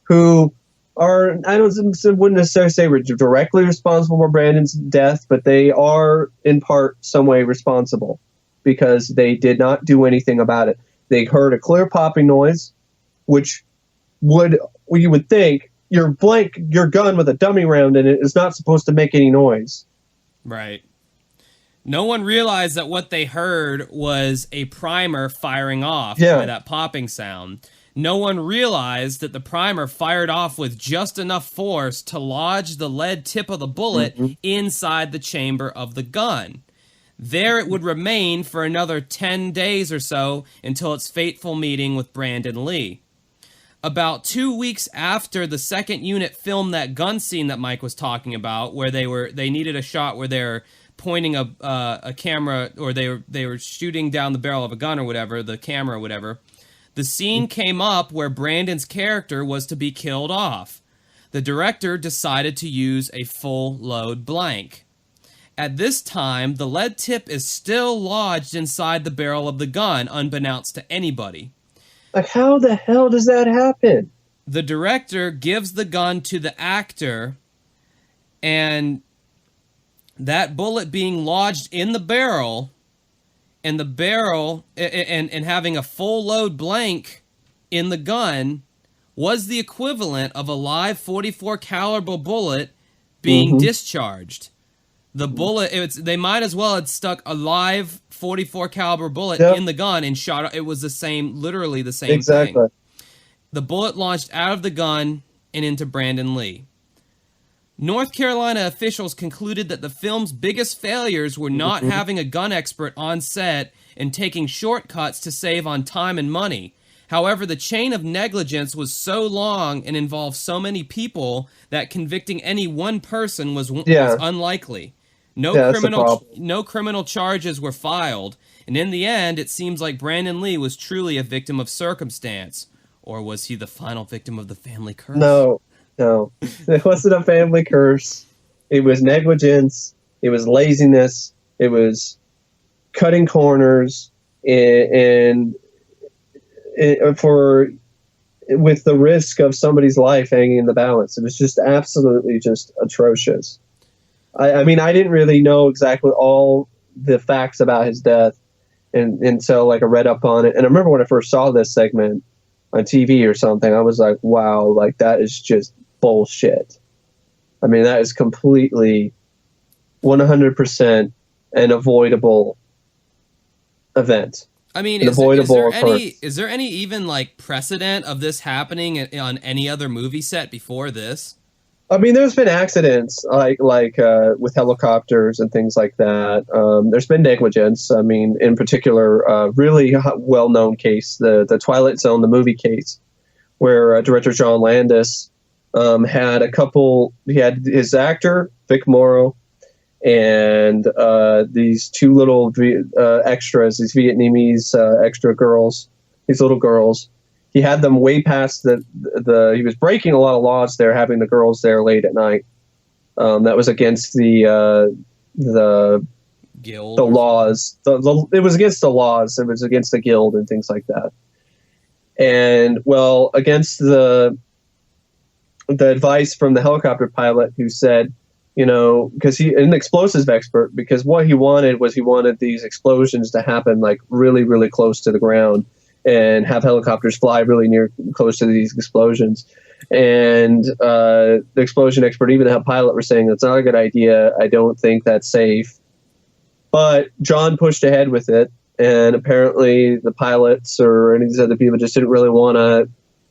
who are, wouldn't necessarily say were directly responsible for Brandon's death, but they are in part some way responsible because they did not do anything about it. They heard a clear popping noise, which you would think your gun with a dummy round in it is not supposed to make any noise. Right. No one realized that what they heard was a primer firing off by that popping sound. No one realized that the primer fired off with just enough force to lodge the lead tip of the bullet inside the chamber of the gun. There it would remain for another 10 days or so until its fateful meeting with Brandon Lee. About 2 weeks after the second unit filmed that gun scene that Mike was talking about, where they needed a shot where they're pointing a camera, or they were shooting down the barrel of a gun or whatever, the camera or whatever, the scene came up where Brandon's character was to be killed off. The director decided to use a full load blank. At this time, the lead tip is still lodged inside the barrel of the gun, unbeknownst to anybody. Like, how the hell does that happen? The director gives the gun to the actor, and that bullet being lodged in the barrel, and the barrel, and having a full load blank in the gun, was the equivalent of a live .44 caliber bullet being discharged. The bullet, they might as well have stuck a live .44 caliber bullet in the gun and shot. It was literally the same thing. The bullet launched out of the gun and into Brandon Lee. North Carolina officials concluded that the film's biggest failures were not having a gun expert on set and taking shortcuts to save on time and money. However, the chain of negligence was so long and involved so many people that convicting any one person was unlikely. No criminal charges were filed, and in the end, it seems like Brandon Lee was truly a victim of circumstance. Or was he the final victim of the family curse? No. It wasn't a family curse. It was negligence. It was laziness. It was cutting corners with the risk of somebody's life hanging in the balance. It was just absolutely just atrocious. I mean, I didn't really know exactly all the facts about his death until I read up on it. And I remember when I first saw this segment on TV or something, I was like, wow, that is just bullshit. I mean, that is completely 100% an avoidable event. I mean, an avoidable occurrence. is there any even like precedent of this happening on any other movie set before this? I mean, there's been accidents like with helicopters and things like that. There's been negligence. I mean, in particular, really well-known case, the Twilight Zone, the movie case, where director John Landis had a couple. He had his actor Vic Morrow and these two little extras, these Vietnamese extra girls, these little girls. He had them way past he was breaking a lot of laws there, having the girls there late at night. That was against the guild, the laws. It was against the laws. It was against the guild and things like that. And well, against the advice from the helicopter pilot who said, you know, because an explosives expert, because what he wanted these explosions to happen like really, really close to the ground and have helicopters fly really close to these explosions. And the explosion expert, even the pilot, were saying that's not a good idea. I don't think that's safe. But John pushed ahead with it, and apparently the pilots or any of these other people just didn't want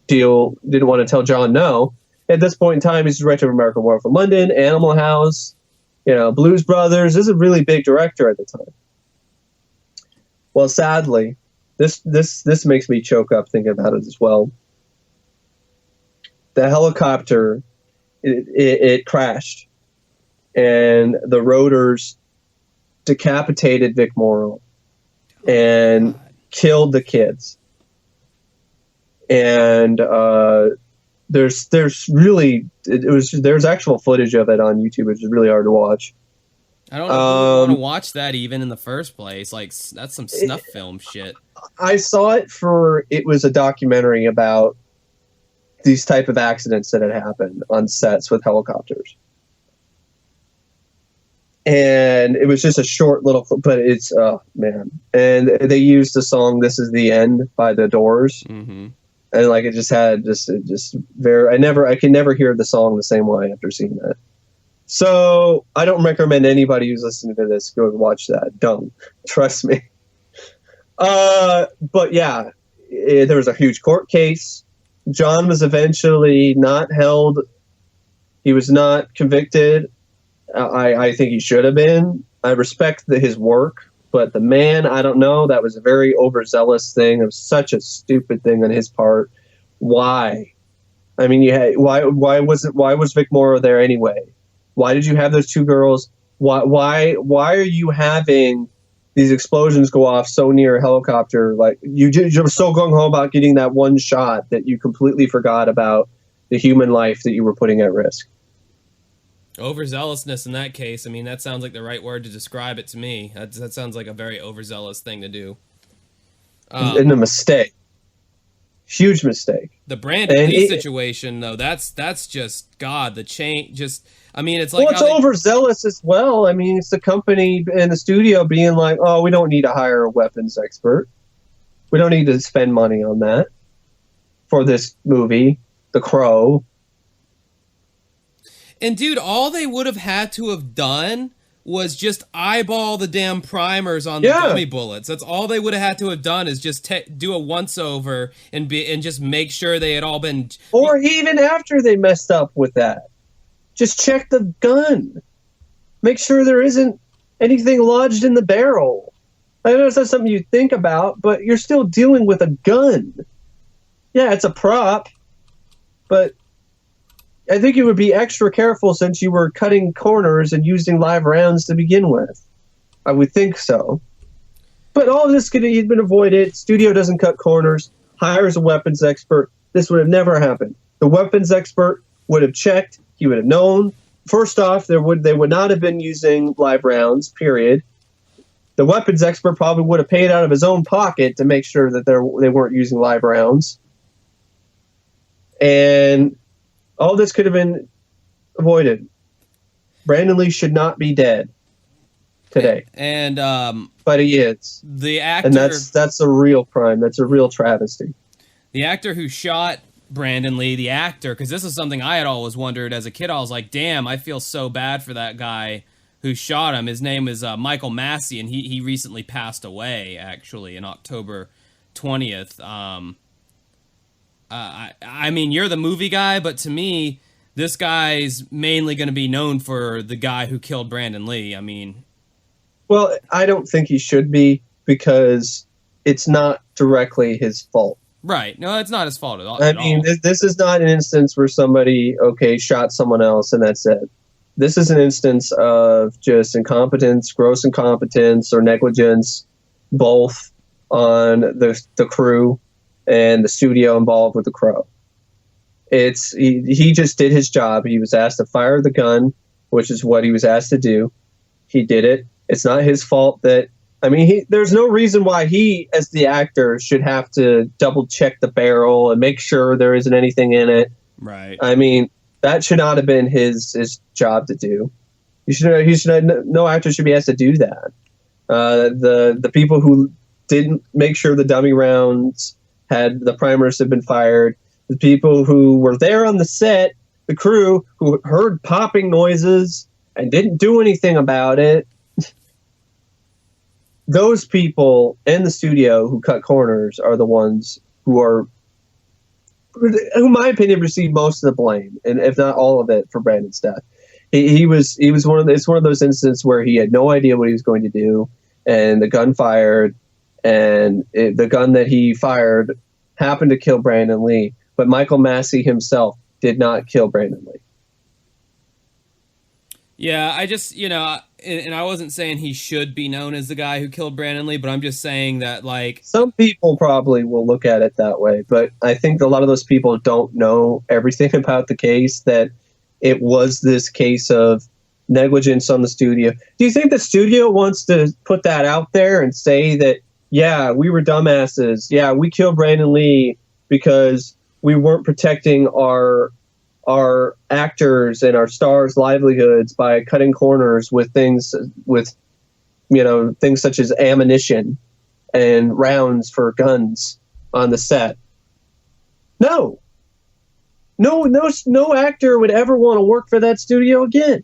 to tell John no. At this point in time, he's the director of American Werewolf in London, Animal House, Blues Brothers. This is a really big director at the time. Well, sadly, this makes me choke up thinking about it as well. The helicopter, it crashed, and the rotors decapitated Vic Morrow and killed the kids. And there's actual footage of it on YouTube, which is really hard to watch. I don't know if I want to watch that even in the first place. Like, that's some snuff film shit. I saw it it was a documentary about these type of accidents that had happened on sets with helicopters. And it was just a short little clip, but it's, oh man. And they used the song "This Is the End" by The Doors. Mm-hmm. And like, it just had I can never hear the song the same way after seeing that. So I don't recommend anybody who's listening to this go and watch that. Don't. Trust me. But yeah, there was a huge court case. John was eventually not held. He was not convicted. I think he should have been. I respect his work, but the man, I don't know. That was a very overzealous thing. It was such a stupid thing on his part. Why? I mean, why was Vic Morrow there anyway? Why did you have those two girls? Why are you having these explosions go off so near a helicopter? Like, you're so gung-ho about getting that one shot that you completely forgot about the human life that you were putting at risk. Overzealousness in that case. I mean, that sounds like the right word to describe it to me. That sounds like a very overzealous thing to do. And a mistake. Huge mistake. The Brandon Lee situation, though, that's just, God, the chain, just, I mean, it's like... Well, it's overzealous as well. I mean, it's the company and the studio being like, oh, we don't need to hire a weapons expert. We don't need to spend money on that for this movie, The Crow. And, dude, all they would have had to have done was just eyeball the damn primers on the dummy bullets. That's all they would have had to have done, is just do a once-over and just make sure they had all been... Or even after they messed up with that. Just check the gun. Make sure there isn't anything lodged in the barrel. I know it's not something you think about, but you're still dealing with a gun. Yeah, it's a prop, but... I think you would be extra careful since you were cutting corners and using live rounds to begin with. I would think so. But all of this could have been avoided. Studio doesn't cut corners, hires a weapons expert. This would have never happened. The weapons expert would have checked. He would have known. First off, they would not have been using live rounds, period. The weapons expert probably would have paid out of his own pocket to make sure that they weren't using live rounds. And... all this could have been avoided. Brandon Lee should not be dead today. But he is. The actor, and that's a real crime. That's a real travesty. The actor who shot Brandon Lee, because this is something I had always wondered as a kid. I was like, damn, I feel so bad for that guy who shot him. His name is Michael Massey, and he recently passed away, actually, in October 20th. I mean, you're the movie guy, but to me, this guy's mainly going to be known for the guy who killed Brandon Lee. I mean... Well, I don't think he should be, because it's not directly his fault. Right. No, it's not his fault at all. I mean, this is not an instance where somebody, shot someone else and that's it. This is an instance of just incompetence, gross incompetence, or negligence, both on the crew and the studio involved with the crow. He just did his job. He was asked to fire the gun, which is what he was asked to do. He did it. It's not his fault that... I mean, there's no reason why he, as the actor, should have to double check the barrel and make sure there isn't anything in it. Right. I mean, that should not have been his job to do. No actor should be asked to do that. The people who didn't make sure the dummy rounds had the primers had been fired, the people who were there on the set, the crew who heard popping noises and didn't do anything about it. Those people in the studio who cut corners are the ones who, in my opinion, received most of the blame, and if not all of it, for Brandon's death. He was one of those instances where he had no idea what he was going to do, and the gun fired, and the gun that he fired happened to kill Brandon Lee, but Michael Massey himself did not kill Brandon Lee. Yeah, I just, and I wasn't saying he should be known as the guy who killed Brandon Lee, but I'm just saying that, like... Some people probably will look at it that way, but I think a lot of those people don't know everything about the case, that it was this case of negligence on the studio. Do you think the studio wants to put that out there and say that, yeah, we were dumbasses, yeah, we killed Brandon Lee because we weren't protecting our actors and our stars' livelihoods by cutting corners with things such as ammunition and rounds for guns on the set? No actor would ever want to work for that studio again.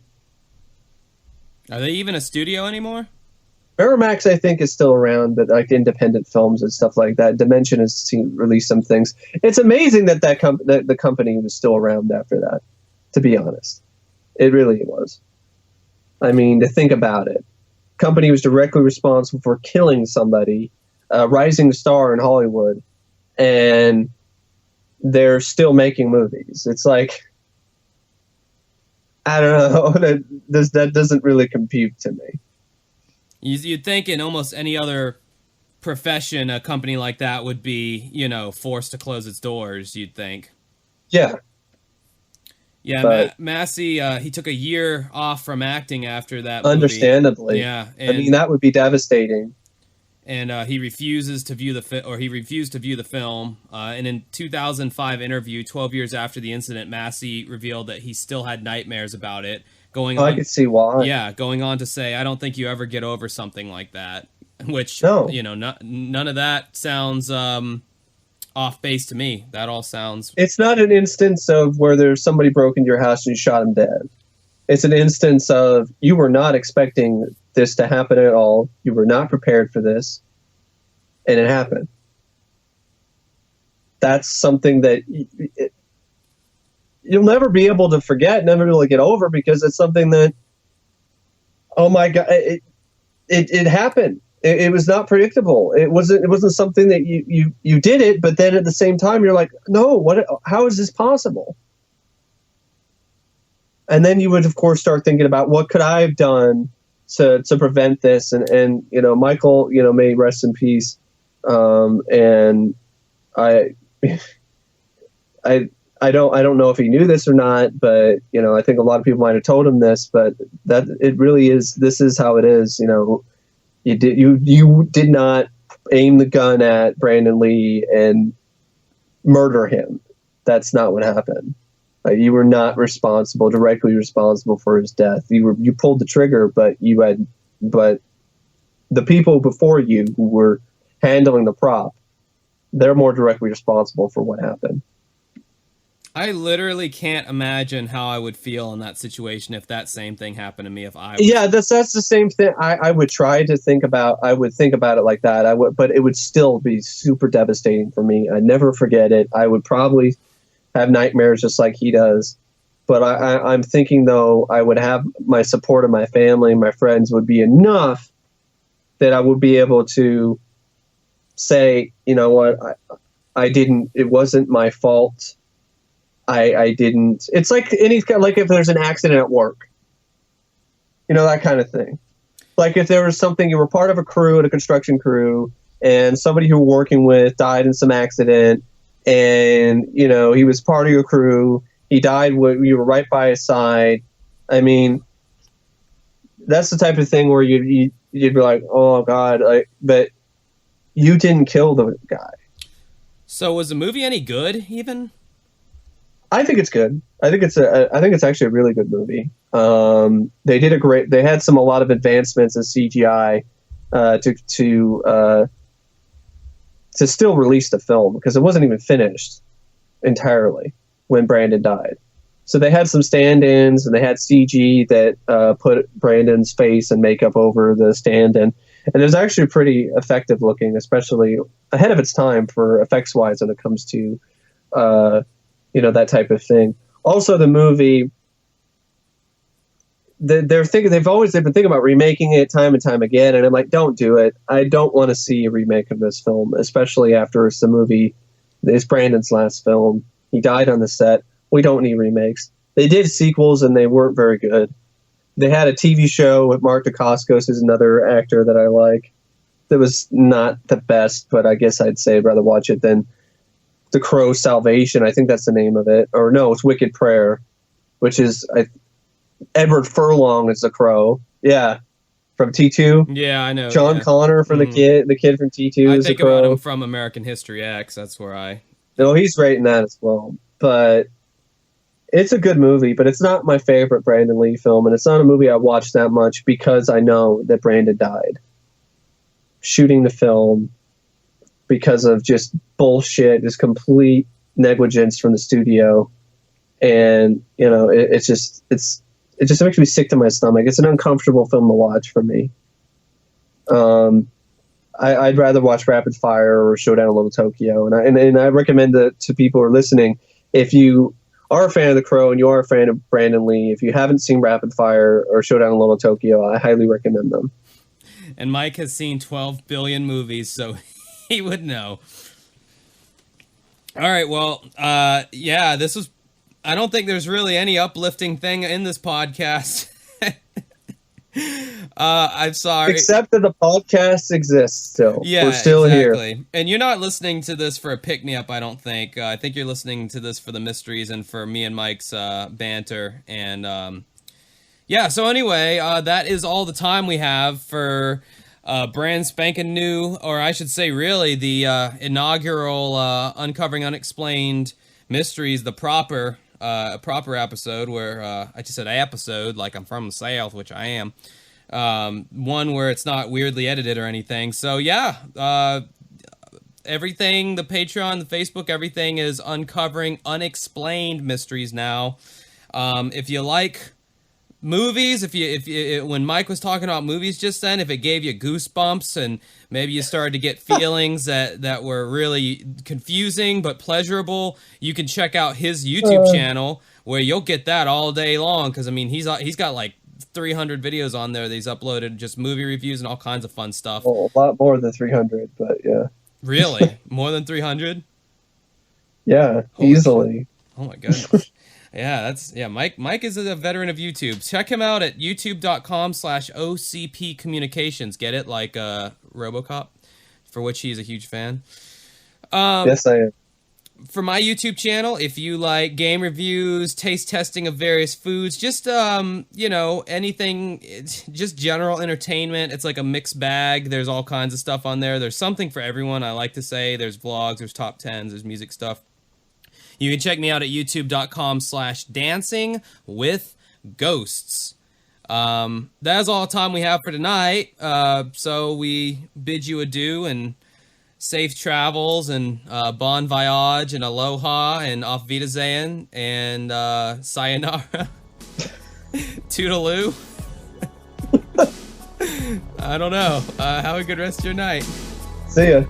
Are they even a studio anymore? Miramax, I think, is still around, but like independent films and stuff like that. Dimension has released some things. It's amazing that the company was still around after that, to be honest. It really was. I mean, to think about it. Company was directly responsible for killing somebody, a rising star in Hollywood, and they're still making movies. It's like, I don't know, that doesn't really compute to me. You'd think in almost any other profession, a company like that would be, forced to close its doors, you'd think. Yeah. Yeah, Massey, he took a year off from acting after that movie. Understandably. Yeah. I mean, that would be devastating. And he refused to view the film. And in 2005 interview, 12 years after the incident, Massey revealed that he still had nightmares about it. I could see why. Yeah, going on to say, I don't think you ever get over something like that. Which, no. None of that sounds off base to me. That all sounds... It's not an instance of where there's somebody broke into your house and you shot him dead. It's an instance of you were not expecting this to happen at all. You were not prepared for this. And it happened. That's something that... you'll never be able to forget, never really get over, because it's something that, oh my God, it happened. It was not predictable. It wasn't something that you did it, but then at the same time you're like, no, how is this possible? And then you would of course start thinking about what could I have done to prevent this, and Michael, may rest in peace. And I don't know if he knew this or not, but I think a lot of people might have told him this, but that it really is. This is how it is. You did not aim the gun at Brandon Lee and murder him. That's not what happened. You were not directly responsible for his death. You pulled the trigger, but the people before you who were handling the prop, they're more directly responsible for what happened. I literally can't imagine how I would feel in that situation if that same thing happened to me. If I was... Yeah, that's the same thing. I would try to think about. I would think about it like that. I would, but it would still be super devastating for me. I'd never forget it. I would probably have nightmares just like he does. But I'm thinking though, I would have my support of my family, my friends would be enough that I would be able to say, you know what, I didn't. It wasn't my fault. I didn't. It's like like if there's an accident at work, you know, that kind of thing. Like if there was something, you were part of a crew, a construction crew, and somebody you were working with died in some accident, and you know he was part of your crew. He died when you were right by his side. I mean, that's the type of thing where you'd be like, oh God, but you didn't kill the guy. So was the movie any good? Even? I think it's good. I think it's actually a really good movie. They did they had a lot of advancements in CGI to still release the film because it wasn't even finished entirely when Brandon died. So they had some stand-ins and they had CG that put Brandon's face and makeup over the stand-in, and it was actually pretty effective looking, especially ahead of its time for effects-wise when it comes to that type of thing. Also, the movie, they've been thinking about remaking it time and time again, and I'm like, don't do it. I don't want to see a remake of this film, especially after it's Brandon's last film. He died on the set. We don't need remakes. They did sequels, and they weren't very good. They had a TV show with Mark Dacascos, who's another actor that I like. That was not the best, but I guess I'd say I'd rather watch it than The Crow's Salvation. I think that's the name of it. Or no, it's Wicked Prayer, which is Edward Furlong is the Crow. Yeah, from T2. Yeah, I know. John Connor from the kid from T2 is the Crow. I think about him from American History X. That's where I... No, he's great in that as well. But it's a good movie, but it's not my favorite Brandon Lee film, and it's not a movie I watched that much because I know that Brandon died shooting the film because of just bullshit, just complete negligence from the studio. And, you know, it just makes me sick to my stomach. It's an uncomfortable film to watch for me. I'd rather watch Rapid Fire or Showdown in Little Tokyo. And I recommend that to people who are listening, if you are a fan of The Crow and you are a fan of Brandon Lee, if you haven't seen Rapid Fire or Showdown in Little Tokyo, I highly recommend them. And Mike has seen 12 billion movies, so he would know. All right, well, yeah, this was... I don't think there's really any uplifting thing in this podcast. I'm sorry. Except that the podcast exists still. Yeah, we're still exactly. here. And you're not listening to this for a pick-me-up, I don't think. I think you're listening to this for the mysteries and for me and Mike's banter. And, yeah, so anyway, that is all the time we have for brand spanking new, or I should say really the inaugural Uncovering Unexplained Mysteries, the proper episode where I just said episode like I'm from the South, which I am. One where it's not weirdly edited or anything. So yeah, everything, the Patreon, the Facebook, everything is Uncovering Unexplained Mysteries now. If you like movies, if you when Mike was talking about movies just then, if it gave you goosebumps and maybe you started to get feelings that were really confusing but pleasurable, you can check out his YouTube channel where you'll get that all day long, because I mean he's got like 300 videos on there that he's uploaded, just movie reviews and all kinds of fun stuff. Well, a lot more than 300, but yeah. Really? More than 300? Yeah, easily. Oh my goodness. Yeah, Mike is a veteran of YouTube. Check him out at youtube.com/OCP Communications. Get it? Like RoboCop, for which he's a huge fan. Yes, I am. For my YouTube channel, if you like game reviews, taste testing of various foods, just, anything, just general entertainment. It's like a mixed bag. There's all kinds of stuff on there. There's something for everyone, I like to say. There's vlogs, there's top 10s, there's music stuff. You can check me out at youtube.com/dancingwithghosts. That is all the time we have for tonight. So we bid you adieu and safe travels and bon voyage and aloha and auf Wiedersehen and sayonara. Toodaloo. I don't know. Have a good rest of your night. See ya.